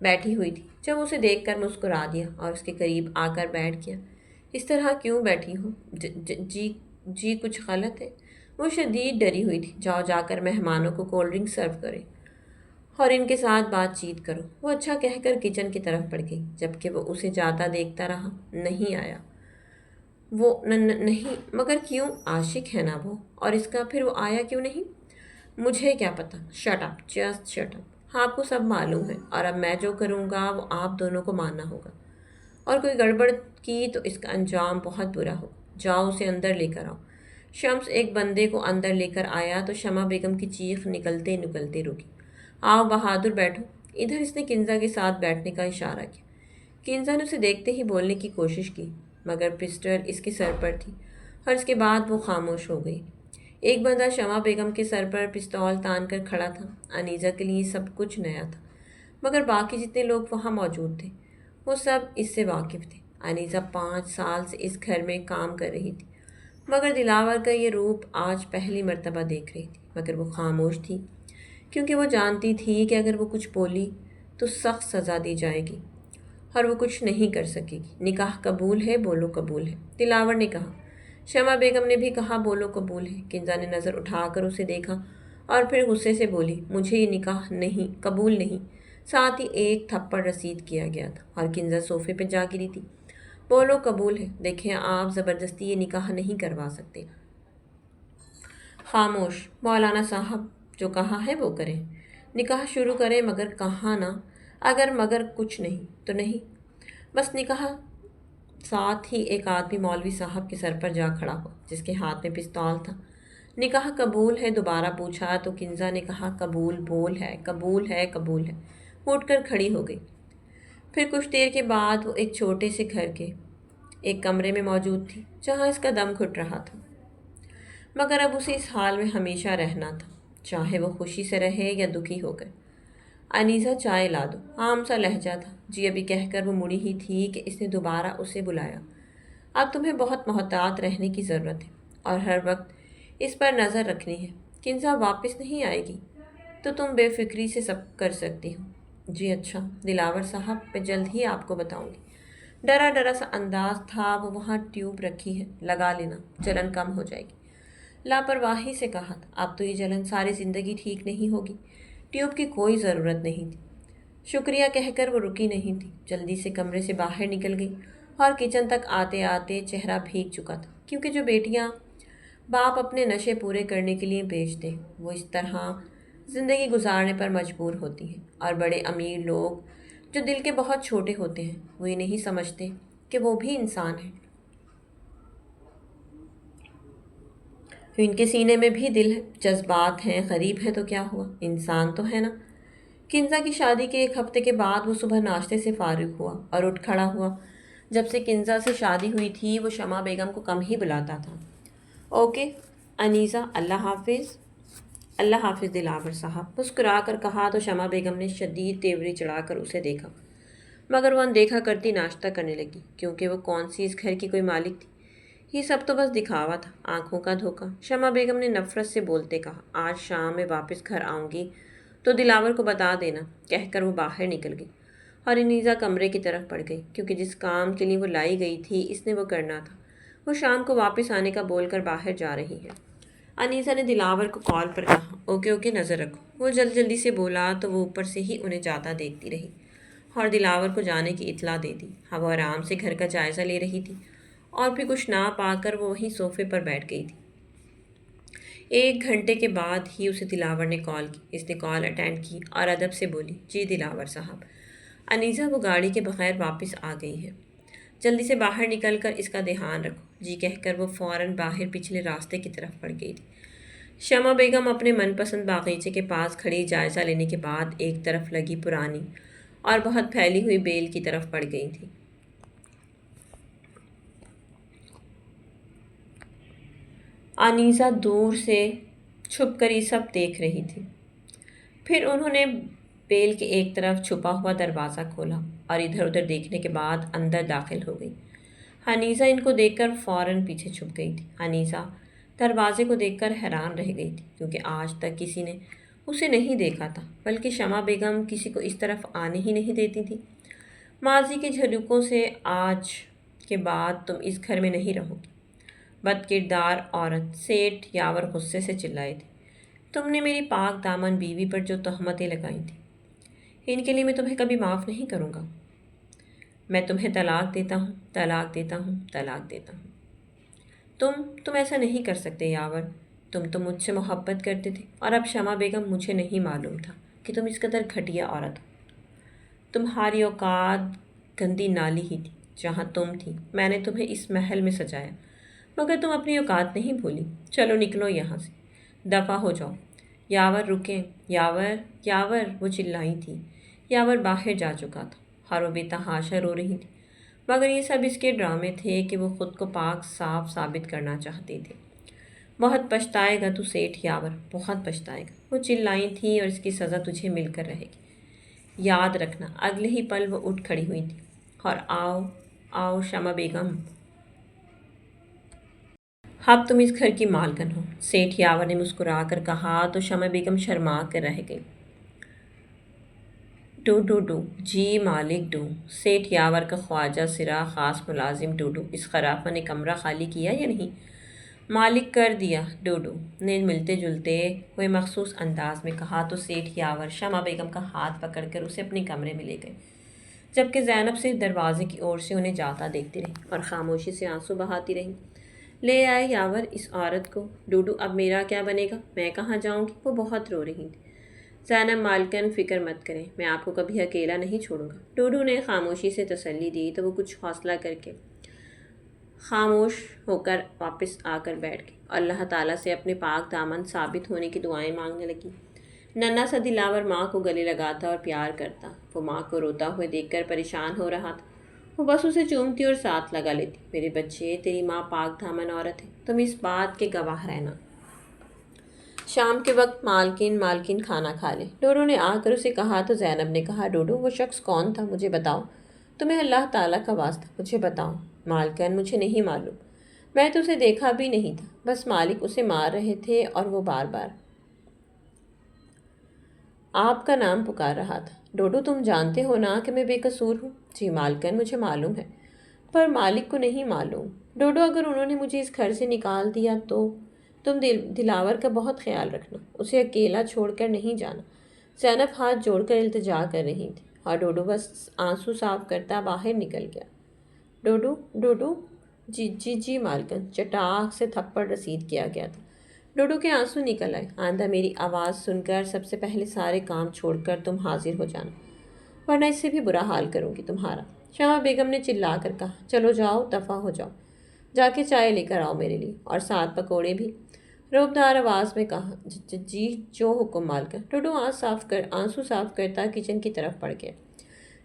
بیٹھی ہوئی تھی۔ جب اسے دیکھ کر مسکرا دیا اور اس کے قریب آ کر بیٹھ گیا۔ اس طرح کیوں بیٹھی ہو؟ جی کچھ غلط ہے؟ وہ شدید ڈری ہوئی تھی۔ جاؤ جا کر مہمانوں کو کولڈ ڈرنک سرو کرے اور ان کے ساتھ بات چیت کرو۔ وہ اچھا کہہ کر کچن کی طرف بڑھ گئی، جبکہ وہ اسے جاتا دیکھتا رہا۔ نہیں آیا وہ، نہیں، مگر کیوں؟ عاشق ہے نا وہ، اور اس کا پھر وہ آیا کیوں نہیں؟ مجھے کیا پتا۔ Shut up, just shut up. آپ کو سب معلوم ہے، اور اب میں جو کروں گا وہ آپ دونوں کو ماننا ہوگا، اور کوئی گڑبڑ کی تو اس کا انجام بہت برا ہوگا۔ جاؤ اسے اندر لے کر آؤ۔ شمس ایک بندے کو اندر لے کر آیا تو شمع بیگم کی چیخ نکلتے نکلتے رکی۔ آؤ بہادر بیٹھو۔ ادھر اس نے کنزا کے ساتھ بیٹھنے کا اشارہ کیا۔ کنزا نے اسے دیکھتے ہی بولنے کی کوشش کی، مگر پسٹل اس کے سر پر تھی اور اس کے بعد وہ خاموش ہو گئی۔ ایک بندہ شمع بیگم کے سر پر پستول تان کر کھڑا تھا۔ انیسہ کے لیے سب کچھ نیا تھا، مگر باقی جتنے لوگ وہاں موجود تھے وہ سب اس سے واقف تھے۔ انیسہ 5 سال سے اس گھر میں کام کر رہی تھی، مگر دلاور کا یہ روپ آج پہلی مرتبہ دیکھ رہی تھی۔ مگر وہ خاموش تھی، کیونکہ وہ جانتی تھی کہ اگر وہ کچھ بولی تو سخت سزا دی جائے گی اور وہ کچھ نہیں کر سکے گی۔ نکاح قبول ہے؟ بولو قبول ہے، دلاور نے کہا۔ شمع بیگم نے بھی کہا بولو قبول ہے۔ کنزا نے نظر اٹھا کر اسے دیکھا اور پھر غصے سے بولی مجھے یہ نکاح نہیں، قبول نہیں۔ ساتھ ہی ایک تھپڑ رسید کیا گیا تھا اور کنزا صوفے پہ جا گری تھی۔ بولو قبول ہے۔ دیکھیں آپ زبردستی یہ نکاح نہیں کروا سکتے۔ خاموش۔ مولانا صاحب جو کہا ہے وہ کریں، نکاح شروع کریں، مگر کہاں نا، اگر مگر کچھ نہیں تو نہیں، بس نکاح۔ ساتھ ہی ایک آدمی مولوی صاحب کے سر پر جا کھڑا ہوا جس کے ہاتھ میں پستول تھا۔ نکاح قبول ہے؟ دوبارہ پوچھا تو کنزا نے کہا قبول، بول ہے قبول ہے قبول ہے۔ وہ اٹھ کر کھڑی ہو گئی۔ پھر کچھ دیر کے بعد وہ ایک چھوٹے سے گھر کے ایک کمرے میں موجود تھی جہاں اس کا دم گھٹ رہا تھا، مگر اب اسے اس حال میں ہمیشہ رہنا تھا، چاہے وہ خوشی سے رہے یا دکھی ہو کر۔ انیسہ چائے لا دو، عام سا لہجہ تھا۔ جی ابھی کہہ کر وہ مڑی ہی تھی کہ اس نے دوبارہ اسے بلایا۔ اب تمہیں بہت محتاط رہنے کی ضرورت ہے اور ہر وقت اس پر نظر رکھنی ہے۔ کنزا واپس نہیں آئے گی تو تم بے فکری سے سب کر سکتی ہو۔ جی اچھا دلاور صاحب، میں جلد ہی آپ کو بتاؤں گی۔ ڈرا ڈرا سا انداز تھا۔ وہ وہاں ٹیوب رکھی ہے، لگا لینا، جلن کم ہو جائے گی۔ لاپرواہی سے کہا تھا، اب تو یہ جلن ساری زندگی ٹھیک نہیں ہوگی۔ ٹیوب کی کوئی ضرورت نہیں تھی۔ شکریہ کہہ کر وہ رکی نہیں تھی، جلدی سے کمرے سے باہر نکل گئی اور کچن تک آتے آتے چہرہ بھیگ چکا تھا، کیونکہ جو بیٹیاں باپ اپنے نشے پورے کرنے کے لیے بیچتے ہیں وہ اس طرح زندگی گزارنے پر مجبور ہوتی ہیں، اور بڑے امیر لوگ جو دل کے بہت چھوٹے ہوتے ہیں وہ یہ نہیں سمجھتے کہ وہ بھی انسان ہیں، ان کے سینے میں بھی دل ہے، جذبات ہیں، غریب ہے تو کیا ہوا، انسان تو ہے نا۔ کنزا کی شادی کے 1 ہفتے کے بعد وہ صبح ناشتے سے فارغ ہوا اور اٹھ کھڑا ہوا۔ جب سے کنزا سے شادی ہوئی تھی وہ شمع بیگم کو کم ہی بلاتا تھا۔ اوکے انیسہ، اللہ حافظ۔ اللہ حافظ دلاور صاحب، مسکرا کر کہا تو شمع بیگم نے شدید تیوری چڑھا کر اسے دیکھا، مگر وہ اندیکھا کرتی ناشتہ کرنے لگی، کیونکہ وہ کون سی اس گھر کی کوئی مالک تھی۔ یہ سب تو بس دکھاوا تھا، آنکھوں کا دھوکہ۔ شمع بیگم نے نفرت سے بولتے کہا، آج شام میں واپس گھر آؤں گی تو دلاور کو بتا دینا، کہہ کر وہ باہر نکل گئی اور انیزا کمرے کی طرف بڑھ گئی، کیونکہ جس کام کے لیے وہ لائی گئی تھی اس نے وہ کرنا تھا۔ وہ شام کو واپس آنے کا بول کر باہر جا رہی ہے۔ انیسا نے دلاور کو کال پر کہا، اوکے اوکے نظر رکھو۔ وہ جلدی سے بولا تو وہ اوپر سے ہی انہیں جاتا دیکھتی رہی اور دلاور کو جانے کی اطلاع دے دی۔ وہ آرام سے گھر کا جائزہ لے رہی تھی اور پھر کچھ نہ پا کر وہ وہیں صوفے پر بیٹھ گئی تھی۔ 1 گھنٹے کے بعد ہی اسے دلاور نے کال کی۔ اس نے کال اٹینڈ کی اور ادب سے بولی، جی دلاور صاحب، انیسا وہ گاڑی کے بغیر واپس آ گئی ہے، جلدی سے باہر نکل کر اس کا دھیان رکھو، جی کہہ کر وہ فوراً باہر پچھلے راستے کی طرف بڑھ گئی تھی۔ شمع بیگم اپنے من پسند باغیچے کے پاس کھڑی جائزہ لینے کے بعد ایک طرف لگی پرانی اور بہت پھیلی ہوئی بیل کی طرف بڑھ گئی تھی۔ انیسا دور سے چھپ کر یہ سب دیکھ رہی تھی۔ پھر انہوں نے بیل کے ایک طرف چھپا ہوا دروازہ کھولا اور ادھر ادھر دیکھنے کے بعد اندر داخل ہو گئی۔ انیسا ان کو دیکھ کر فوراً پیچھے چھپ گئی تھی۔ انیسا دروازے کو دیکھ کر حیران رہ گئی تھی، کیونکہ آج تک کسی نے اسے نہیں دیکھا تھا، بلکہ شمع بیگم کسی کو اس طرف آنے ہی نہیں دیتی تھی۔ ماضی کے جھلکوں سے آج کے بعد تم اس گھر میں نہیں رہو گی، بد کردار عورت، سیٹھ یاور غصے سے چلائے تھے۔ تم نے میری پاک دامن بیوی پر جو تہمتیں لگائی تھیں، ان کے لیے میں تمہیں کبھی معاف نہیں کروں گا۔ میں تمہیں طلاق دیتا ہوں، طلاق دیتا ہوں، طلاق دیتا ہوں۔ تم ایسا نہیں کر سکتے یاور، تم تو مجھ سے محبت کرتے تھے، اور اب شمع بیگم مجھے نہیں معلوم تھا کہ تم اس قدر گھٹیا عورت ہو۔ تمہاری اوقات گندی نالی ہی تھی جہاں تم تھی، میں نے تمہیں اس محل میں سجایا، مگر تم اپنی اوقات نہیں بھولی۔ چلو نکلو یہاں سے، دفع ہو جاؤ۔ یاور رکیں، یاور یاور وہ چلائی تھی۔ یاور باہر جا چکا تھا اور وہ بے تحاشا رو رہی تھی، مگر یہ سب اس کے ڈرامے تھے کہ وہ خود کو پاک صاف ثابت کرنا چاہتی تھی۔ بہت پچھتائے گا تو سیٹھ یاور، بہت پچھتائے گا، وہ چلائی تھی اور اس کی سزا تجھے مل کر رہے گی۔ یاد رکھنا۔ اگلے ہی پل وہ اٹھ کھڑی ہوئی تھی اور آؤ آؤ شمع بیگم، اب تم اس گھر کی مالکن ہو، سیٹھ یاور نے مسکرا کر کہا تو شمع بیگم شرما کر رہ گئی۔ ڈو جی مالک ڈو، سیٹھ یاور کا خواجہ سرا خاص ملازم ڈوڈو، اس خرافہ نے کمرہ خالی کیا یا نہیں؟ مالک کر دیا، ڈوڈو نے ملتے جلتے ہوئے مخصوص انداز میں کہا تو سیٹھ یاور شمع بیگم کا ہاتھ پکڑ کر اسے اپنے کمرے میں لے گئے، جبکہ زینب صرف دروازے کی اور سے انہیں جاتا دیکھتی رہی اور خاموشی سے آنسو بہاتی رہی۔ لے آئے یاور اس عورت کو۔ ڈوڈو اب میرا کیا بنے گا، میں کہاں جاؤں گی؟ وہ بہت رو رہی تھی۔ زینب مالکن فکر مت کریں، میں آپ کو کبھی اکیلا نہیں چھوڑوں گا، ڈوڈو نے خاموشی سے تسلی دی تو وہ کچھ حوصلہ کر کے خاموش ہو کر واپس آ کر بیٹھ گئی اور اللہ تعالیٰ سے اپنے پاک دامن ثابت ہونے کی دعائیں مانگنے لگی۔ ننھا سا دلاور ماں کو گلے لگاتا اور پیار کرتا، وہ ماں کو روتا ہوئے دیکھ کر پریشان ہو رہا تھا۔ وہ بس اسے چومتی اور ساتھ لگا لیتی، میرے بچے تیری ماں پاک دامن عورت ہے، تم اس بات کے گواہ رہنا۔ شام کے وقت مالکن کھانا کھا لے، ڈوڈو نے آ کر اسے کہا تو زینب نے کہا، ڈوڈو وہ شخص کون تھا، مجھے بتاؤ، تمہیں اللہ تعالیٰ کا واسطہ مجھے بتاؤ۔ مالکن مجھے نہیں معلوم، میں تو اسے دیکھا بھی نہیں تھا، بس مالک اسے مار رہے تھے اور وہ بار بار آپ کا نام پکار رہا تھا۔ ڈوڈو تم جانتے ہو نا کہ میں بے قصور ہوں؟ جی مالکن مجھے معلوم ہے، پر مالک کو نہیں معلوم۔ ڈوڈو اگر انہوں نے مجھے اس گھر سے نکال دیا تو تم دلاور کا بہت خیال رکھنا، اسے اکیلا چھوڑ کر نہیں جانا۔ زینب ہاتھ جوڑ کر التجا کر رہی تھی اور ڈوڈو بس آنسو صاف کرتا باہر نکل گیا۔ ڈوڈو جی مالکن، چٹاک سے تھپڑ رسید کیا گیا تھا۔ ڈوڈو کے آنسو نکل آئے۔ آئندہ میری آواز سن کر سب سے پہلے سارے کام چھوڑ کر تم حاضر ہو جانا، ورنہ اس سے بھی برا حال کروں گی تمہارا۔ شمع بیگم نے چلا کر کہا، چلو جاؤ دفع ہو جاؤ، جا کے چائے لے کر آؤ میرے لیے، اور ساتھ پکوڑے بھی، روبدار آواز میں کہا۔ جی جو حکم مالکن، ڈوڈو آنسو صاف کرتا کچن کی طرف بڑھ گیا،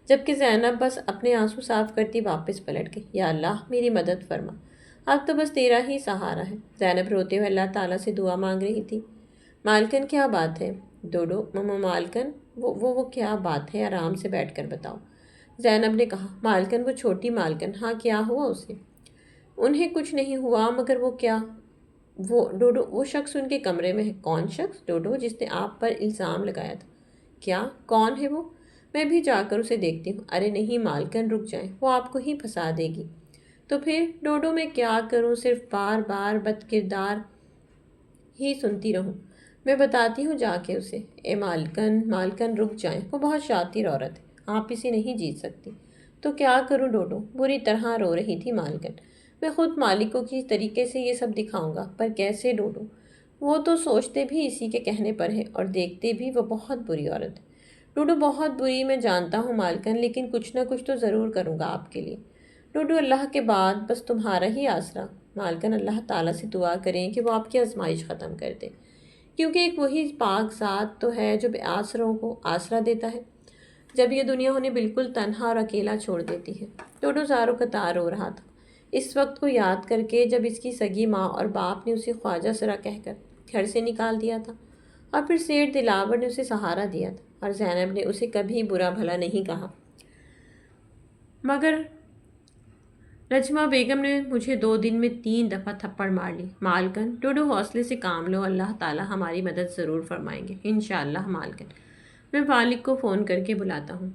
جبکہ زینب بس اپنے آنسو صاف کرتی واپس پلٹ گئی۔ یا اللہ میری مدد فرما، اب تو بس تیرا ہی سہارا ہے۔ زینب روتے ہوئے اللہ تعالیٰ سے دعا مانگ رہی تھی۔ مالکن کیا بات ہے؟ ڈوڈو ماما مالکن وہ کیا بات ہے، آرام سے بیٹھ کر بتاؤ، زینب نے کہا۔ مالکن وہ چھوٹی مالکن، ہاں کیا ہوا اسے؟ انہیں کچھ نہیں ہوا، مگر وہ کیا؟ وہ ڈوڈو وہ شخص ان کے کمرے میں ہے۔ کون شخص؟ ڈوڈو جس نے آپ پر الزام لگایا تھا۔ کیا؟ کون ہے وہ؟ میں بھی جا کر اسے دیکھتی ہوں۔ ارے نہیں مالکن، رک جائیں، وہ آپ کو ہی پھنسا دے گی۔ تو پھر ڈوڈو میں کیا کروں، صرف بار بار بد کردار ہی سنتی رہوں؟ میں بتاتی ہوں جا کے اسے۔ اے مالکن مالکن رک جائیں، وہ بہت شاطر عورت ہے، آپ اسے نہیں جیت سکتی۔ تو کیا کروں ڈوڈو؟ بری طرح رو رہی تھی مالکن۔ میں خود مالک کو کس طریقے سے یہ سب دکھاؤں گا، پر کیسے ڈوڈو؟ وہ تو سوچتے بھی اسی کے کہنے پر ہے اور دیکھتے بھی وہ بہت بری عورت ہے۔ ڈوڈو بہت بری، میں جانتا ہوں مالکن، لیکن کچھ نہ کچھ تو ضرور کروں گا آپ کے لیے۔ ڈوڈو اللہ کے بعد بس تمہارا ہی آسرا۔ مالکن اللہ تعالیٰ سے دعا کریں کہ وہ آپ کی آزمائش ختم کر دے، کیونکہ ایک وہی پاک ذات تو ہے جو بے آسروں کو آسرا دیتا ہے جب یہ دنیا انہیں بالکل تنہا اور اکیلا چھوڑ دیتی ہے۔ ڈوڈو زاروں قطار رو رہا تھا اس وقت کو یاد کر کے جب اس کی سگی ماں اور باپ نے اسے خواجہ سرا کہہ کر گھر سے نکال دیا تھا، اور پھر سیٹھ دلاور نے اسے سہارا دیا تھا، اور زینب نے اسے کبھی برا بھلا نہیں کہا، مگر نجمہ بیگم نے مجھے 2 دن میں 3 دفعہ تھپڑ مار لی۔ مالکن ڈوڈو حوصلے سے کام لو، اللہ تعالیٰ ہماری مدد ضرور فرمائیں گے انشاءاللہ۔ مالکن میں والد کو فون کر کے بلاتا ہوں۔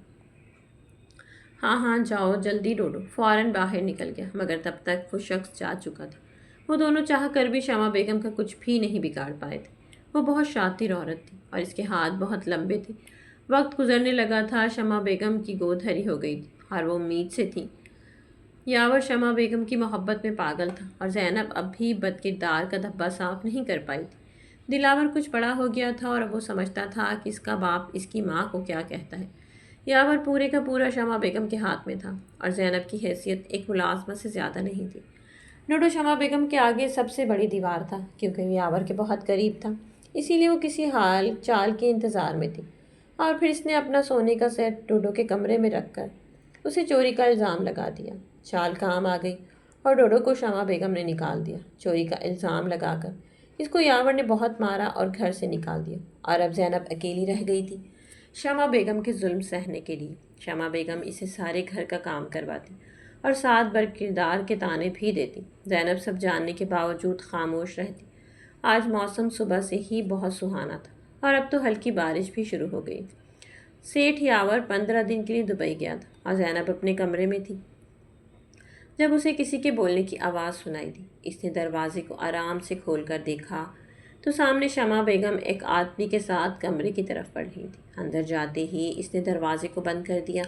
ہاں ہاں جاؤ جلدی۔ ڈوڈو فوراً باہر نکل گیا، مگر تب تک وہ شخص جا چکا تھا۔ وہ دونوں چاہ کر بھی شمع بیگم کا کچھ بھی نہیں بگاڑ پائے تھے۔ وہ بہت شاطر عورت تھی اور اس کے ہاتھ بہت لمبے تھے۔ وقت گزرنے لگا تھا، شمع بیگم کی گود ہری ہو گئی تھی اور وہ امید سے تھی۔ یاور شمع بیگم کی محبت میں پاگل تھا اور زینب اب بھی بد کردار کا دھبا صاف نہیں کر پائی تھی۔ دلاور کچھ بڑا ہو گیا تھا اور اب وہ سمجھتا تھا کہ اس کا باپ اس کی ماں کو کیا کہتا ہے۔ یاور پورے کا پورا شمع بیگم کے ہاتھ میں تھا اور زینب کی حیثیت ایک ملازمت سے زیادہ نہیں تھی۔ ڈوڈو شمع بیگم کے آگے سب سے بڑی دیوار تھا، کیونکہ وہ یاور کے بہت قریب تھا، اسی لیے وہ کسی حال چال کے انتظار میں تھی۔ اور پھر اس نے اپنا سونے کا سیٹ ڈوڈو کے کمرے میں رکھ کر اسے چوری کا الزام لگا دیا۔ چال کام آ گئی اور ڈوڈو کو شمع بیگم نے نکال دیا۔ چوری کا الزام لگا کر اس کو یاور نے بہت مارا اور گھر سے نکال دیا، اور اب زینب اکیلی رہ گئی تھی شمع بیگم کے ظلم سہنے کے لیے۔ شمع بیگم اسے سارے گھر کا کام کرواتی اور ساتھ برکردار کے طعنے بھی دیتی۔ زینب سب جاننے کے باوجود خاموش رہتی۔ آج موسم صبح سے ہی بہت سہانا تھا اور اب تو ہلکی بارش بھی شروع ہو گئی تھی۔ سیٹھ یاور 15 دن کے لیے دبئی گیا تھا اور زینب اپنے کمرے میں تھی جب اسے کسی کے بولنے کی آواز سنائی دی۔ اس نے دروازے کو آرام سے کھول کر دیکھا تو سامنے شمع بیگم ایک آدمی کے ساتھ کمرے کی طرف بڑھ رہی تھی۔ اندر جاتے ہی اس نے دروازے کو بند کر دیا۔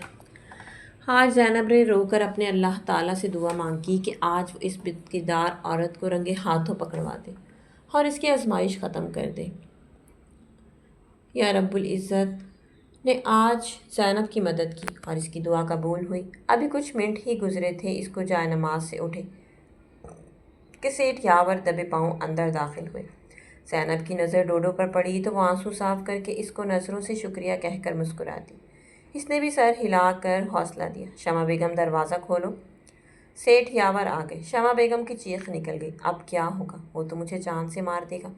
آج زینب نے رو کر اپنے اللہ تعالیٰ سے دعا مانگی کہ آج وہ اس بد کردار عورت کو رنگے ہاتھوں پکڑوا دے اور اس کی آزمائش ختم کر دے۔ یا رب العزت نے آج زینب کی مدد کی اور اس کی دعا قبول ہوئی۔ ابھی کچھ منٹ ہی گزرے تھے اس کو جائے نماز سے اٹھے کہ سیٹھ یاور دبے پاؤں اندر داخل ہوئے۔ زینب کی نظر ڈوڈو پر پڑی تو وہ آنسو صاف کر کے اس کو نظروں سے شکریہ کہہ کر مسکرا دی۔ اس نے بھی سر ہلا کر حوصلہ دیا۔ شمع بیگم دروازہ کھولو۔ سیٹھ یاور آ گئے۔ شمع بیگم کی چیخ نکل گئی۔ اب کیا ہوگا؟ وہ تو مجھے جان سے مار دے گا۔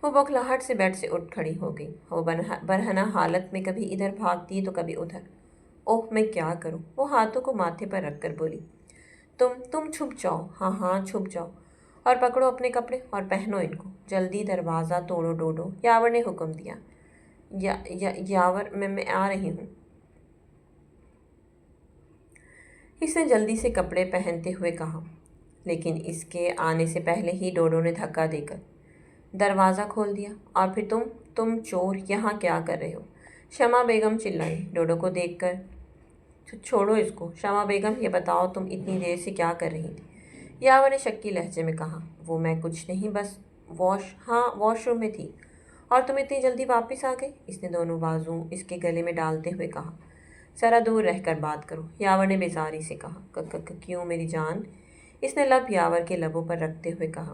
وہ بوکھلاہٹ سے بیڈ سے اٹھ کھڑی ہو گئی۔ وہ برہنہ حالت میں کبھی ادھر بھاگتی تو کبھی ادھر۔ اوہ میں کیا کروں؟ وہ ہاتھوں کو ماتھے پر رکھ کر بولی۔ تم چھپ جاؤ، ہاں ہاں چھپ جاؤ، اور پکڑو اپنے کپڑے اور پہنو ان کو۔ جلدی دروازہ توڑو ڈوڈو، یاور نے حکم دیا۔ یاور میں آ رہی ہوں۔ اس نے جلدی سے کپڑے پہنتے ہوئے کہا، لیکن اس کے آنے سے پہلے ہی ڈوڈو نے دھکا دے کر دروازہ کھول دیا۔ اور پھر تم چور یہاں کیا کر رہے ہو؟ شمع بیگم چلائی ڈوڈو کو دیکھ کر۔ چھوڑو اس کو۔ شمع بیگم یہ بتاؤ تم اتنی دیر سے کیا کر رہی تھی؟ یاور نے شکی لہجے میں کہا۔ وہ میں کچھ نہیں، بس واش روم میں تھی۔ اور تم اتنی جلدی واپس آ گئی؟ اس نے دونوں بازو اس کے گلے میں ڈالتے ہوئے کہا۔ ذرا دور رہ کر بات کرو، یاور نے بیزاری سے کہا۔ کیوں میری جان؟ اس نے لب یاور کے لبوں پر رکھتے ہوئے کہا۔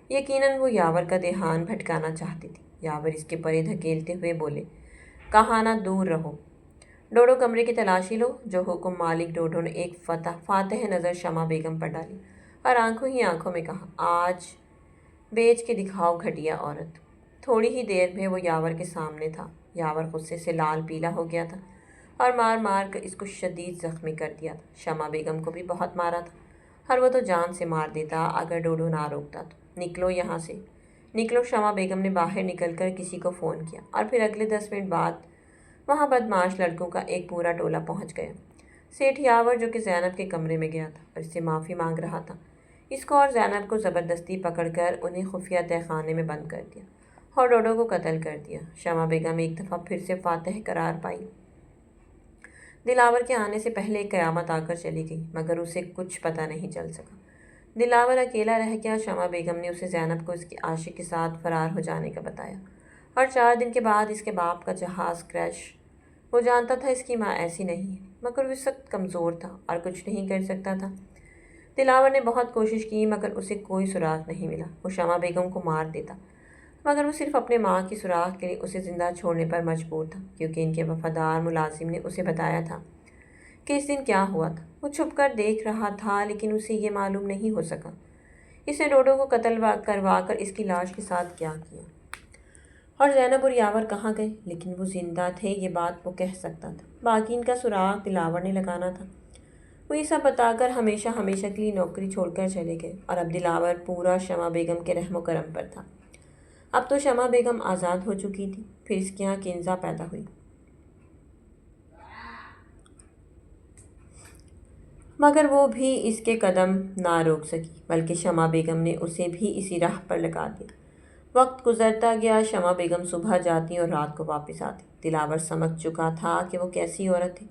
یقیناً وہ یاور کا دھیان بھٹکانا چاہتی تھی۔ یاور اس کے پرے دھکیلتے ہوئے بولے، کہا نا دور رہو۔ ڈوڈو کمرے کی تلاشی لو، جو حکم مالک ڈوڈو نے ایک فاتح نظر شمع بیگم پر ڈالی اور آنکھوں ہی آنکھوں میں کہا، آج بیچ کے دکھاؤ گھٹیا عورت۔ تھوڑی ہی دیر میں وہ یاور کے سامنے تھا۔ یاور غصے سے لال پیلا ہو گیا تھا اور مار مار کر اس کو شدید زخمی کر دیا تھا۔ شمع بیگم کو بھی بہت مارا تھا اور وہ تو جان سے مار دیتا اگر ڈوڈو نہ روکتا تو۔ نکلو یہاں سے، نکلو۔ شمع بیگم نے باہر نکل کر کسی کو فون کیا اور پھر اگلے 10 منٹ بعد وہاں بدمعاش لڑکوں کا ایک پورا ٹولہ پہنچ گیا۔ سیٹھ یاور جو کہ زینب کے کمرے میں گیا تھا اور اس سے معافی مانگ رہا تھا، اس کو اور زینب کو زبردستی پکڑ کر انہیں خفیہ تہہ خانے میں بند کر دیا اور ڈوڈو کو قتل کر دیا۔ شمع بیگم ایک دفعہ پھر سے فاتح قرار پائی۔ دلاور کے آنے سے پہلے قیامت آ کر چلی گئی مگر اسے کچھ پتہ نہیں چل سکا۔ دلاور اکیلا رہ گیا۔ شمع بیگم نے اسے زینب کو اس کے عاشق کے ساتھ فرار ہو جانے کا بتایا اور 4 دن کے بعد اس کے باپ کا جہاز کریش۔ وہ جانتا تھا اس کی ماں ایسی نہیں ہے مگر وہ سخت کمزور تھا اور کچھ نہیں کر سکتا تھا۔ دلاور نے بہت کوشش کی مگر اسے کوئی سراغ نہیں ملا۔ وہ شمع بیگم کو مار دیتا مگر وہ صرف اپنے ماں کی سراغ کے لیے اسے زندہ چھوڑنے پر مجبور تھا کیونکہ ان کے وفادار ملازم نے اسے بتایا تھا کہ اس دن کیا ہوا تھا۔ وہ چھپ کر دیکھ رہا تھا لیکن اسے یہ معلوم نہیں ہو سکا اس نے ڈوڈو کو قتل کروا کر اس کی لاش کے ساتھ کیا کیا اور زینب اور یاور کہاں گئے، لیکن وہ زندہ تھے یہ بات وہ کہہ سکتا تھا۔ باقی ان کا سراغ دلاور نے لگانا تھا۔ وہ یہ سب بتا کر ہمیشہ ہمیشہ کے لیے نوکری چھوڑ کر چلے گئے اور اب دلاور پورا شمع بیگم کے رحم و کرم پر تھا۔ اب تو شمع بیگم آزاد ہو چکی تھی۔ پھر اس کے یہاں کنزا پیدا ہوئی مگر وہ بھی اس کے قدم نہ روک سکی بلکہ شمع بیگم نے اسے بھی اسی راہ پر لگا دیا۔ وقت گزرتا گیا۔ شمع بیگم صبح جاتی اور رات کو واپس آتی۔ دلاور سمجھ چکا تھا کہ وہ کیسی عورت تھی،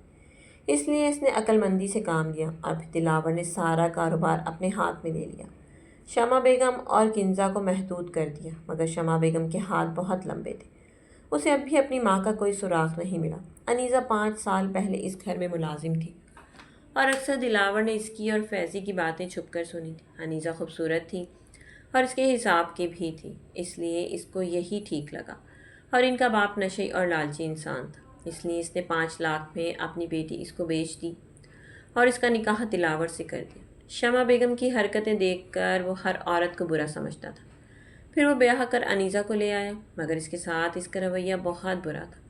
اس لیے اس نے عقل مندی سے کام لیا۔ اب دلاور نے سارا کاروبار اپنے ہاتھ میں لے لیا۔ شمع بیگم اور کنزا کو محدود کر دیا مگر شمع بیگم کے ہاتھ بہت لمبے تھے۔ اسے اب بھی اپنی ماں کا کوئی سراغ نہیں ملا۔ انیزہ 5 سال پہلے اس گھر میں ملازم تھی اور اکثر دلاور نے اس کی اور فیضی کی باتیں چھپ کر سنی تھی۔ انیزہ خوبصورت تھی اور اس کے حساب کی بھی تھی، اس لیے اس کو یہی ٹھیک لگا اور ان کا باپ نشئی اور لالچی انسان تھا، اس لیے اس نے 5 لاکھ میں اپنی بیٹی اس کو بیچ دی اور اس کا نکاح دلاور سے کر دیا۔ شمع بیگم کی حرکتیں دیکھ کر وہ ہر عورت کو برا سمجھتا تھا۔ پھر وہ بیاہ کر انیزہ کو لے آیا مگر اس کے ساتھ اس کا رویہ بہت برا تھا۔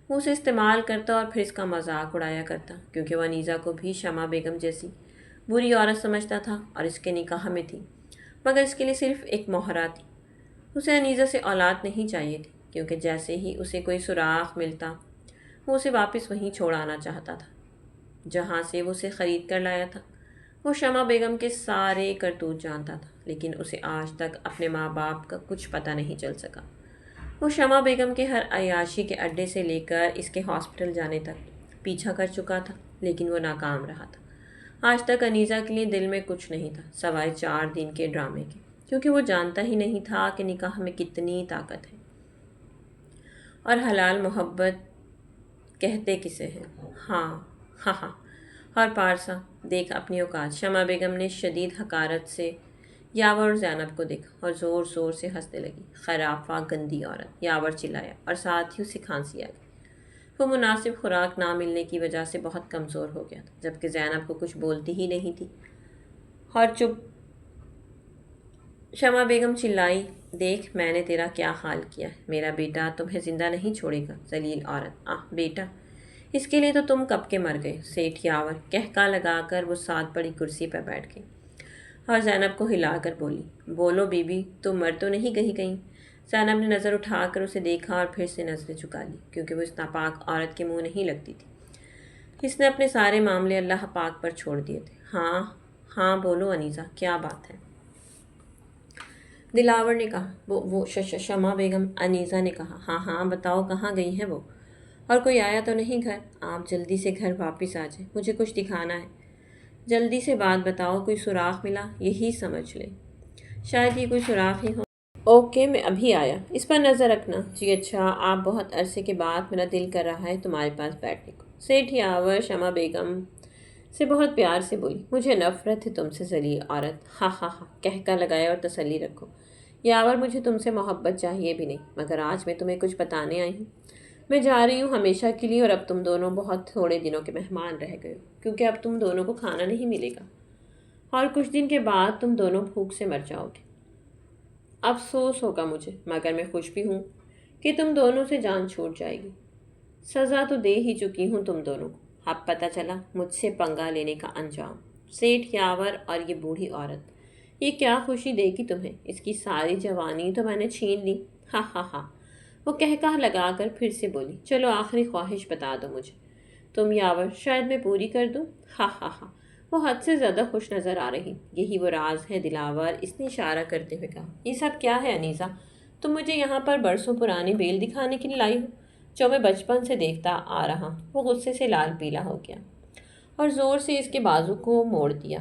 وہ اسے استعمال کرتا اور پھر اس کا مذاق اڑایا کرتا کیونکہ وہ انیزہ کو بھی شمع بیگم جیسی بری عورت سمجھتا تھا اور اس کے نکاح میں تھی مگر اس کے لیے صرف ایک مہرہ تھی۔ اسے انیزہ سے اولاد نہیں چاہیے تھی کیونکہ جیسے ہی اسے کوئی سراغ ملتا وہ اسے واپس وہیں چھوڑ آنا چاہتا تھا جہاں سے وہ اسے خرید کر لایا تھا۔ وہ شمع بیگم کے سارے کرتوت جانتا تھا لیکن اسے آج تک اپنے ماں باپ کا کچھ پتہ نہیں چل سکا۔ وہ شمع بیگم کے ہر عیاشی کے اڈے سے لے کر اس کے ہاسپٹل جانے تک پیچھا کر چکا تھا لیکن وہ ناکام رہا تھا۔ آج تک انیزہ کے لیے دل میں کچھ نہیں تھا سوائے 4 دن کے ڈرامے کے، کیونکہ وہ جانتا ہی نہیں تھا کہ نکاح میں کتنی طاقت ہے اور حلال محبت کہتے کسے ہیں۔ ہاں ہاں ہاں اور پارسا دیکھ اپنی اوقات۔ شمع بیگم نے شدید حقارت سے یاور اور زینب کو دیکھا اور زور زور سے ہنسنے لگی۔ خرافہ گندی عورت، یاور چلایا اور ساتھ ہی اسے کھانسی آ گئی۔ وہ مناسب خوراک نہ ملنے کی وجہ سے بہت کمزور ہو گیا تھا جبکہ زینب کو کچھ بولتی ہی نہیں تھی اور چپ۔ شمع بیگم چلائی، دیکھ میں نے تیرا کیا حال کیا ہے، میرا بیٹا تمہیں زندہ نہیں چھوڑے گا ذلیل عورت۔ آہ بیٹا، اس کے لیے تو تم کب کے مر گئے۔ سیٹھ یاور کہکا لگا کر وہ ساتھ پڑی کرسی پر بیٹھ گئی اور زینب کو ہلا کر بولی، بولو بی بی، تم مر تو نہیں گئی کہیں۔ زینب نے نظر اٹھا کر اسے دیکھا اور پھر سے نظریں چکا لی کیونکہ وہ اس ناپاک عورت کے منہ نہیں لگتی تھی۔ اس نے اپنے سارے معاملے اللہ پاک پر چھوڑ دیے تھے۔ ہاں ہاں بولو انیزہ، کیا بات ہے؟ دلاور نے کہا۔ شمع بیگم انیزہ نے کہا، ہاں ہاں بتاؤ کہاں گئی ہیں وہ، اور کوئی آیا تو نہیں گھر؟ آپ جلدی سے گھر واپس آ جائیں، مجھے کچھ دکھانا ہے۔ جلدی سے بات بتاؤ، کوئی سراغ ملا؟ یہی سمجھ لیں شاید یہ کوئی سراغ ہی ہو۔ اوکے میں ابھی آیا، اس پر نظر رکھنا۔ جی اچھا، آپ بہت عرصے کے بعد میرا دل کر رہا ہے تمہارے پاس بیٹھنے کو۔ سیٹھ یاور شمع بیگم سے بہت پیار سے بولی، مجھے نفرت ہے تم سے ذلیل عورت۔ ہاں ہاں ہاں کہکا لگایا اور تسلی رکھو۔ یاور مجھے تم سے محبت چاہیے بھی نہیں مگر آج میں تمہیں کچھ بتانے آئی ہوں۔ میں جا رہی ہوں ہمیشہ کے لیے اور اب تم دونوں بہت تھوڑے دنوں کے مہمان رہ گئے ہو کیونکہ اب تم دونوں کو کھانا نہیں ملے گا اور کچھ دن کے بعد تم دونوں بھوک سے مر جاؤ گے۔ افسوس ہوگا مجھے، مگر میں خوش بھی ہوں کہ تم دونوں سے جان چھوٹ جائے گی۔ سزا تو دے ہی چکی ہوں تم دونوں کو۔ اب پتہ چلا مجھ سے پنگا لینے کا انجام۔ سیٹھ یاور اور یہ بوڑھی عورت، یہ کیا خوشی دے گی تمہیں؟ اس کی ساری جوانی تو میں نے چھین لی۔ ہا ہا ہا۔ وہ کہا لگا کر پھر سے بولی، چلو آخری خواہش بتا دو مجھے، تم یاور، شاید میں پوری کر دوں۔ ہا ہا ہا۔ وہ حد سے زیادہ خوش نظر آ رہی۔ یہی وہ راز ہے دلاور، اس نے اشارہ کرتے ہوئے کہا۔ یہ سب کیا ہے انیسہ؟ تم مجھے یہاں پر برسوں پرانی بیل دکھانے کے لیے لائی ہو جو میں بچپن سے دیکھتا آ رہا۔ وہ غصے سے لال پیلا ہو گیا اور زور سے اس کے بازو کو موڑ دیا۔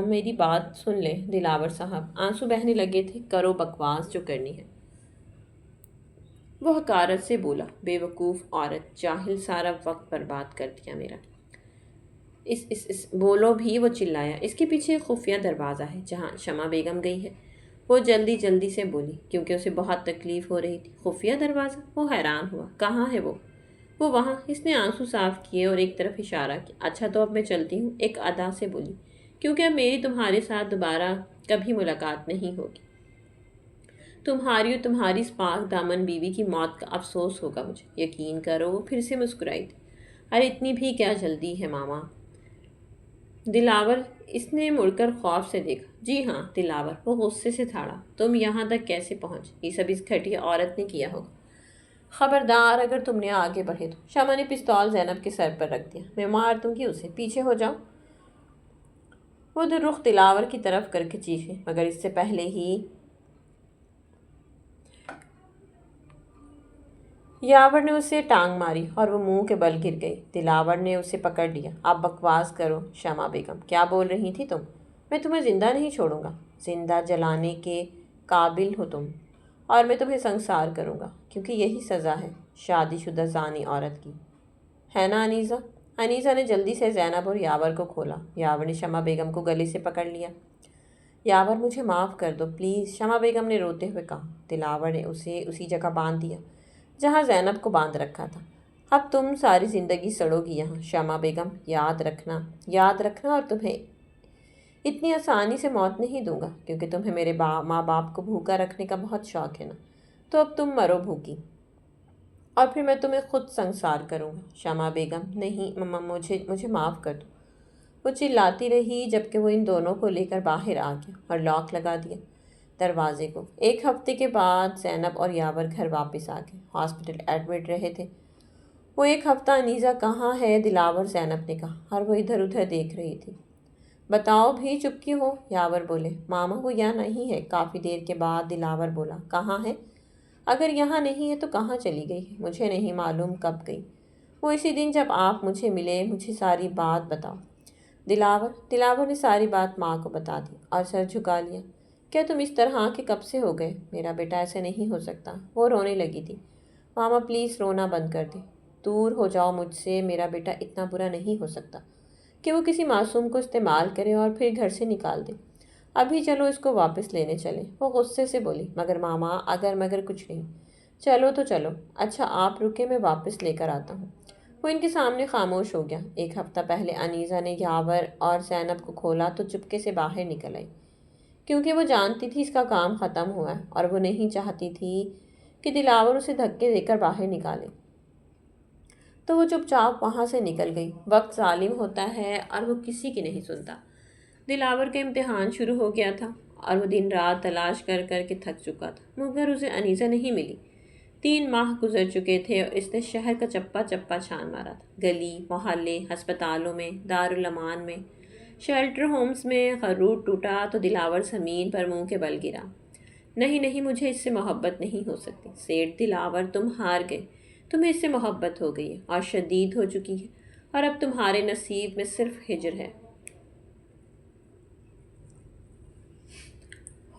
میری بات سن لے دلاور صاحب، آنسو بہنے لگے تھے۔ کرو بکواس جو کرنی ہے۔ وہ حقارت سے بولا، بے وقوف عورت، جاہل، سارا وقت برباد کر دیا میرا۔ اس بولو بھی، وہ چلایا۔ اس کے پیچھے ایک خفیہ دروازہ ہے جہاں شمع بیگم گئی ہے۔ وہ جلدی سے بولی کیونکہ اسے بہت تکلیف ہو رہی تھی۔ خفیہ دروازہ؟ وہ حیران ہوا۔ کہاں ہے وہ وہاں۔ اس نے آنسو صاف کیے اور ایک طرف اشارہ کیا۔ اچھا تو اب میں چلتی ہوں، ایک ادا سے بولی، کیونکہ اب میری تمہارے ساتھ دوبارہ کبھی ملاقات نہیں ہوگی۔ تمہاری اور تمہاری اس پاک دامن بیوی کی موت کا افسوس ہوگا مجھے، یقین کرو۔ وہ پھر سے مسکرائی تھی۔ ارے اتنی بھی کیا جلدی ہے ماما؟ دلاور، اس نے مڑ کر خوف سے دیکھا۔ جی ہاں دلاور، وہ غصے سے تھاڑا، تم یہاں تک کیسے پہنچ؟ یہ سب اس گھٹیا عورت نے کیا ہوگا۔ خبردار اگر تم نے آگے بڑھے تو۔ شمع نے پستول زینب کے سر پر رکھ دیا۔ میں مار دوں گی اسے، پیچھے ہو جاؤ۔ وہ رخ دلاور کی طرف کر کے چیخے، مگر اس سے پہلے ہی یاور نے اسے ٹانگ ماری اور وہ منہ کے بل گر گئی۔ دلاور نے اسے پکڑ لیا۔ آپ بکواس کرو شمع بیگم، کیا بول رہی تھی تم؟ میں تمہیں زندہ نہیں چھوڑوں گا۔ زندہ جلانے کے قابل ہو تم، اور میں تمہیں سنسار کروں گا، کیونکہ یہی سزا ہے شادی شدہ زانی عورت کی، ہے نا انیسہ؟ انیسہ نے جلدی سے زینب اور یاور کو کھولا۔ یاور نے شمع بیگم کو گلے سے پکڑ لیا۔ یاور مجھے معاف کر دو پلیز، شمع بیگم نے روتے ہوئے کہا۔ دلاور نے اسے اسی جگہ باندھ دیا جہاں زینب کو باندھ رکھا تھا۔ اب تم ساری زندگی سڑو گی یہاں شمع بیگم، یاد رکھنا، اور تمہیں اتنی آسانی سے موت نہیں دوں گا، کیونکہ تمہیں میرے ماں باپ کو بھوکا رکھنے کا بہت شوق ہے نا، تو اب تم مرو بھوکی، اور پھر میں تمہیں خود سنسار کروں گا۔ شمع بیگم، نہیں مما، مجھے معاف کر دو۔ وہ چلاتی رہی جبکہ وہ ان دونوں کو لے کر باہر آ گیا اور لاک لگا دیا دروازے کو۔ ایک ہفتے کے بعد زینب اور یاور گھر واپس آ گئے۔ ہاسپٹل ایڈمٹ رہے تھے وہ ایک ہفتہ۔ انیسہ کہاں ہے دلاور، زینب نے کہا، اور وہ ادھر ادھر دیکھ رہی تھی۔ بتاؤ بھی، چپ کیوں ہو؟ یاور بولے، ماما وہ یہاں نہیں ہے۔ کافی دیر کے بعد دلاور بولا، کہاں ہے؟ اگر یہاں نہیں ہے تو کہاں چلی گئی ہے؟ مجھے نہیں معلوم کب گئی۔ وہ اسی دن جب آپ مجھے ملے۔ مجھے ساری بات بتاؤ۔ دلاور نے ساری بات ماں کو بتا دی اور سر جھکا لیا۔ کیا تم اس طرح کے کب سے ہو گئے؟ میرا بیٹا ایسے نہیں ہو سکتا۔ وہ رونے لگی تھی۔ ماما پلیز رونا بند کر دے، دور ہو جاؤ مجھ سے۔ میرا بیٹا اتنا برا نہیں ہو سکتا کہ وہ کسی معصوم کو استعمال کرے اور پھر گھر سے نکال دے۔ ابھی چلو اس کو واپس لینے چلیں۔ وہ غصے سے بولی، مگر ماما مگر کچھ نہیں۔ چلو تو چلو۔ اچھا آپ رکے، میں واپس لے کر آتا ہوں۔ وہ ان کے سامنے خاموش ہو گیا۔ ایک ہفتہ پہلے انیسہ نے یاور اور زینب کو کھولا تو چپکے سے باہر نکل آئی، کیونکہ وہ جانتی تھی اس کا کام ختم ہوا ہے، اور وہ نہیں چاہتی تھی کہ دلاور اسے دھکے دے کر باہر نکالے۔ تو وہ چپ چاپ وہاں سے نکل گئی۔ وقت ظالم ہوتا ہے اور وہ کسی کی نہیں سنتا۔ دلاور کا امتحان شروع ہو گیا تھا اور وہ دن رات تلاش کر کر کے تھک چکا تھا، مگر اسے انیسہ نہیں ملی۔ 3 ماہ گزر چکے تھے اور اس نے شہر کا چپا چپا چھان مارا تھا۔ گلی محلے، ہسپتالوں میں، دارالامان میں، شیلٹر ہومز میں خروٹ ٹوٹا تو دلاور زمین پر منہ کے بل گرا۔ نہیں، مجھے اس سے محبت نہیں ہو سکتی۔ سیٹھ دلاور، تم ہار گئے۔ تمہیں اس سے محبت ہو گئی ہے اور شدید ہو چکی ہے، اور اب تمہارے نصیب میں صرف ہجر ہے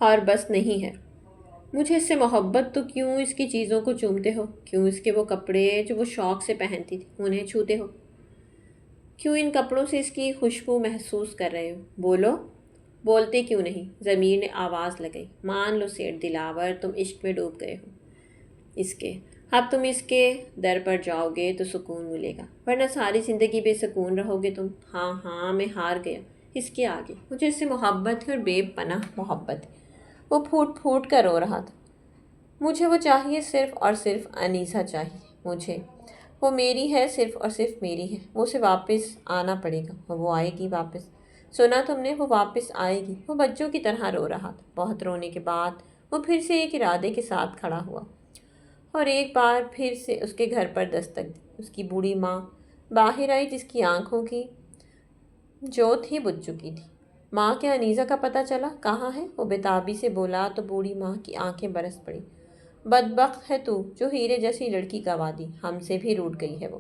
اور بس نہیں ہے۔ مجھے اس سے محبت تو کیوں اس کی چیزوں کو چومتے ہو؟ کیوں اس کے وہ کپڑے جو وہ شوق سے پہنتی تھی انہیں چھوتے ہو؟ کیوں ان کپڑوں سے اس کی خوشبو محسوس کر رہے ہو؟ بولتے کیوں نہیں؟ ضمیر نے آواز لگائی۔ مان لو سیٹھ دلاور، تم عشق میں ڈوب گئے ہو اس کے۔ اب تم اس کے در پر جاؤ گے تو سکون ملے گا، ورنہ ساری زندگی بے سکون رہو گے تم۔ ہاں میں ہار گیا اس کے آگے۔ مجھے اس سے محبت ہے اور بے پناہ محبت ہے۔ وہ پھوٹ پھوٹ کر رو رہا تھا۔ مجھے وہ چاہیے، صرف اور صرف انیسہ چاہیے مجھے۔ وہ میری ہے، صرف اور صرف میری ہے۔ وہ اسے واپس آنا پڑے گا، اور وہ آئے گی واپس۔ سنا تم نے؟ وہ واپس آئے گی۔ وہ بچوں کی طرح رو رہا تھا۔ بہت رونے کے بعد وہ پھر سے ایک ارادے کے ساتھ کھڑا ہوا اور ایک بار پھر سے اس کے گھر پر دستک دی۔ اس کی بوڑھی ماں باہر آئی، جس کی آنکھوں کی جو تھی بجھ چکی تھی۔ ماں، کیا انیسہ کا پتہ چلا؟ کہاں ہے؟ وہ بےتابی سے بولا تو بوڑھی ماں کی آنکھیں برس پڑیں۔ بدبخت ہے تو، جو ہیرے جیسی لڑکی گنوا دی۔ ہم سے بھی روٹھ گئی ہے وہ۔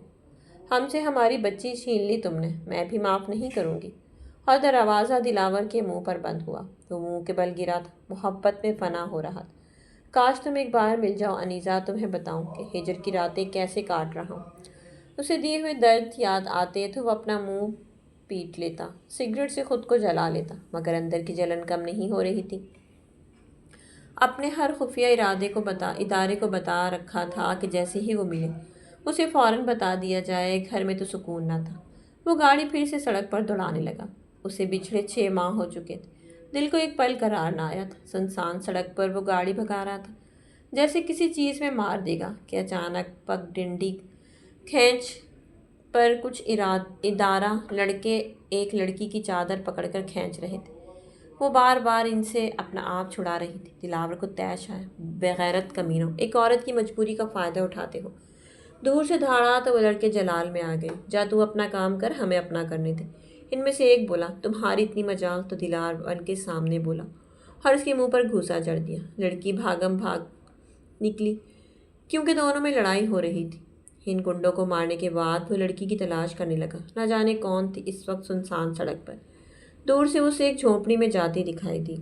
ہم سے ہماری بچی چھین لی تم نے۔ میں بھی معاف نہیں کروں گی۔ اور دروازہ دلاور کے منہ پر بند ہوا۔ وہ منہ کے بل گرا تھا، محبت میں فنا ہو رہا تھا۔ کاش تم ایک بار مل جاؤ انیسہ، تمہیں بتاؤں کہ ہجر کی راتیں کیسے کاٹ رہا ہوں۔ اسے دیے ہوئے درد یاد آتے تو وہ اپنا منہ پیٹ لیتا، سگریٹ سے خود کو جلا لیتا، مگر اندر کی جلن کم نہیں ہو رہی تھی۔ اپنے ہر خفیہ ادارے کو بتا رکھا تھا کہ جیسے ہی وہ ملے اسے فوراً بتا دیا جائے۔ گھر میں تو سکون نہ تھا۔ وہ گاڑی پھر سے سڑک پر دوڑانے لگا۔ اسے بچھڑے 6 ماہ ہو چکے تھے۔ دل کو ایک پل قرار نہ آیا تھا۔ سنسان سڑک پر وہ گاڑی بھگا رہا تھا، جیسے کسی چیز میں مار دے گا کہ اچانک پگ ڈنڈی کھینچ پر کچھ ادارہ لڑکے ایک لڑکی کی چادر پکڑ کر کھینچ رہے تھے۔ وہ بار بار ان سے اپنا آپ چھڑا رہی تھی۔ دلاور کو طیش آیا، بغیرت کمینوں، ایک عورت کی مجبوری کا فائدہ اٹھاتے ہو۔ دور سے دھاڑا تو وہ لڑکے جلال میں آ گئے۔ جا تو اپنا کام کر، ہمیں اپنا کرنے دے۔ ان میں سے ایک بولا، تمہاری اتنی مجال تو دلاور کے سامنے بولا، اور اس کے منہ پر گھوسا جڑ دیا۔ لڑکی بھاگم بھاگ نکلی، کیونکہ دونوں میں لڑائی ہو رہی تھی۔ ان گنڈوں کو مارنے کے بعد وہ لڑکی کی تلاش کرنے لگا۔ نہ جانے کون تھی اس وقت سنسان سڑک پر۔ دور سے اسے ایک جھونپڑی میں جاتی دکھائی دی۔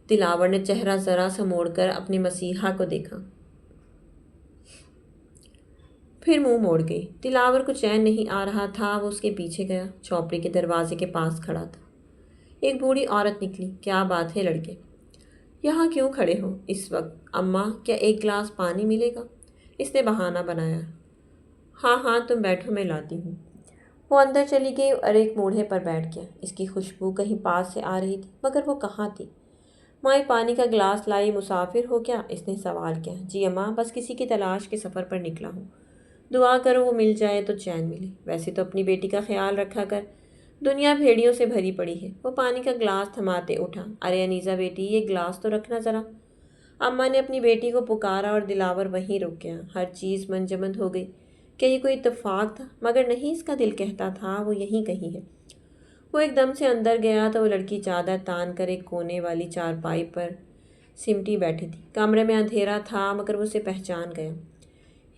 دلاور نے چہرہ ذرا سا موڑ کر اپنے مسیحا کو دیکھا، پھر منہ موڑ گئی۔ دلاور کو چین نہیں آ رہا تھا۔ وہ اس کے پیچھے گیا، جھونپڑی کے دروازے کے پاس کھڑا تھا۔ ایک بوڑھی عورت نکلی۔ کیا بات ہے لڑکے، یہاں کیوں کھڑے ہو اس وقت؟ اماں، کیا ایک گلاس پانی ملے گا؟ اس نے بہانہ بنایا۔ ہاں ہاں تم بیٹھو، میں لاتی ہوں۔ وہ اندر چلی گئی اور ایک موڑھے پر بیٹھ گیا۔ اس کی خوشبو کہیں پاس سے آ رہی تھی، مگر وہ کہاں تھی؟ ماں، پانی کا گلاس لائی، مسافر ہو کیا؟ اس نے سوال کیا۔ جی اماں، بس کسی کی تلاش کے سفر پر نکلا ہوں۔ دعا کرو وہ مل جائے تو چین ملے۔ ویسے تو اپنی بیٹی کا خیال رکھا کر، دنیا بھیڑیوں سے بھری پڑی ہے۔ وہ پانی کا گلاس تھماتے اٹھا۔ ارے انیسہ بیٹی، یہ گلاس تو رکھنا ذرا۔ اماں نے اپنی بیٹی کو پکارا اور دلاور وہیں رک گیا۔ ہر چیز منجمد ہو گئی۔ کیا یہ کوئی اتفاق تھا؟ مگر نہیں، اس کا دل کہتا تھا وہ یہیں کہیں ہے۔ وہ ایک دم سے اندر گیا تو وہ لڑکی چادر تان کر ایک کونے والی چارپائی پر سمٹی بیٹھی تھی۔ کمرے میں اندھیرا تھا، مگر وہ اسے پہچان گیا۔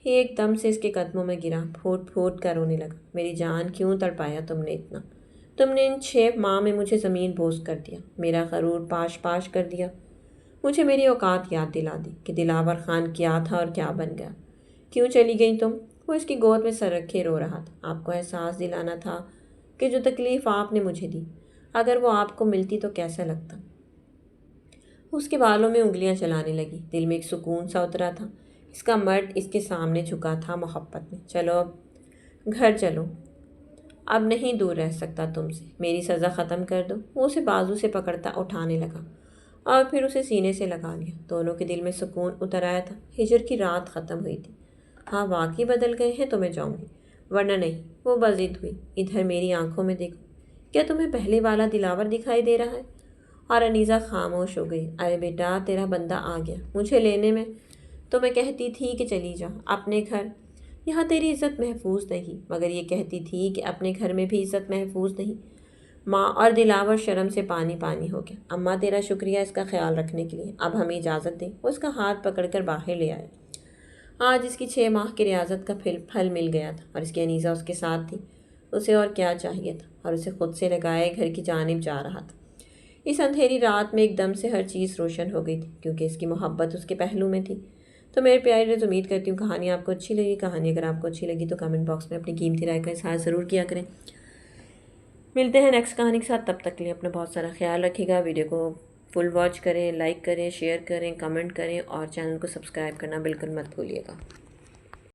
ایک دم سے اس کے قدموں میں گرا، پھوٹ پھوٹ کر رونے لگا۔ میری جان، کیوں تڑپایا تم نے اتنا؟ تم نے ان 6 ماہ میں مجھے زمین بوس کر دیا، میرا غرور پاش پاش کر دیا، مجھے میری اوقات یاد دلا دی کہ دلاور خان کیا تھا اور کیا بن گیا۔ کیوں چلی گئی تم؟ وہ اس کی گود میں سر رکھے رو رہا تھا۔ آپ کو احساس دلانا تھا کہ جو تکلیف آپ نے مجھے دی، اگر وہ آپ کو ملتی تو کیسا لگتا۔ اس کے بالوں میں انگلیاں چلانے لگی۔ دل میں ایک سکون سا اترا تھا۔ اس کا مرد اس کے سامنے جھکا تھا محبت میں۔ چلو اب گھر چلو، اب نہیں دور رہ سکتا تم سے، میری سزا ختم کر دو۔ وہ اسے بازو سے پکڑتا اٹھانے لگا اور پھر اسے سینے سے لگا لیا۔ دونوں کے دل میں سکون اتر آیا تھا۔ ہجر کی رات ختم ہوئی تھی۔ ہاں واقعی بدل گئے ہیں تو میں جاؤں گی، ورنہ نہیں۔ وہ بضد ہوئی۔ ادھر میری آنکھوں میں دیکھو، کیا تمہیں پہلے والا دلاور دکھائی دے رہا ہے؟ اور انیسہ خاموش ہو گئی۔ ارے بیٹا، تیرا بندہ آ گیا مجھے لینے میں، تو میں کہتی تھی کہ چلی جا اپنے گھر، یہاں تیری عزت محفوظ نہیں، مگر یہ کہتی تھی کہ اپنے گھر میں بھی عزت محفوظ نہیں۔ ماں اور دلاور شرم سے پانی پانی ہو گیا۔ اماں، تیرا شکریہ اس کا خیال رکھنے کے لیے، اب ہمیں اجازت دیں۔ وہ اس کا ہاتھ پکڑ کر باہر لے آئے۔ آج اس کی 6 ماہ کی ریاضت کا پھل مل گیا تھا، اور اس کی انیسہ اس کے ساتھ تھی۔ اسے اور کیا چاہیے تھا؟ اور اسے خود سے لگائے گھر کی جانب جا رہا تھا۔ اس اندھیری رات میں ایک دم سے ہر چیز روشن ہو گئی تھی، کیونکہ اس کی محبت اس کے پہلو میں تھی۔ تو میرے پیارے رز، امید کرتی ہوں کہانی آپ کو اچھی لگی۔ کہانی اگر آپ کو اچھی لگی تو کمنٹ باکس میں اپنی قیمتی رائے کا اظہار ضرور کیا کریں۔ ملتے ہیں نیکسٹ کہانی کے ساتھ، تب تک کے لیے اپنا بہت سارا خیال رکھیے گا۔ ویڈیو کو فل واچ کریں، لائک کریں، شیئر کریں، کمنٹ کریں اور چینل کو سبسکرائب کرنا بالکل مت بھولیے گا۔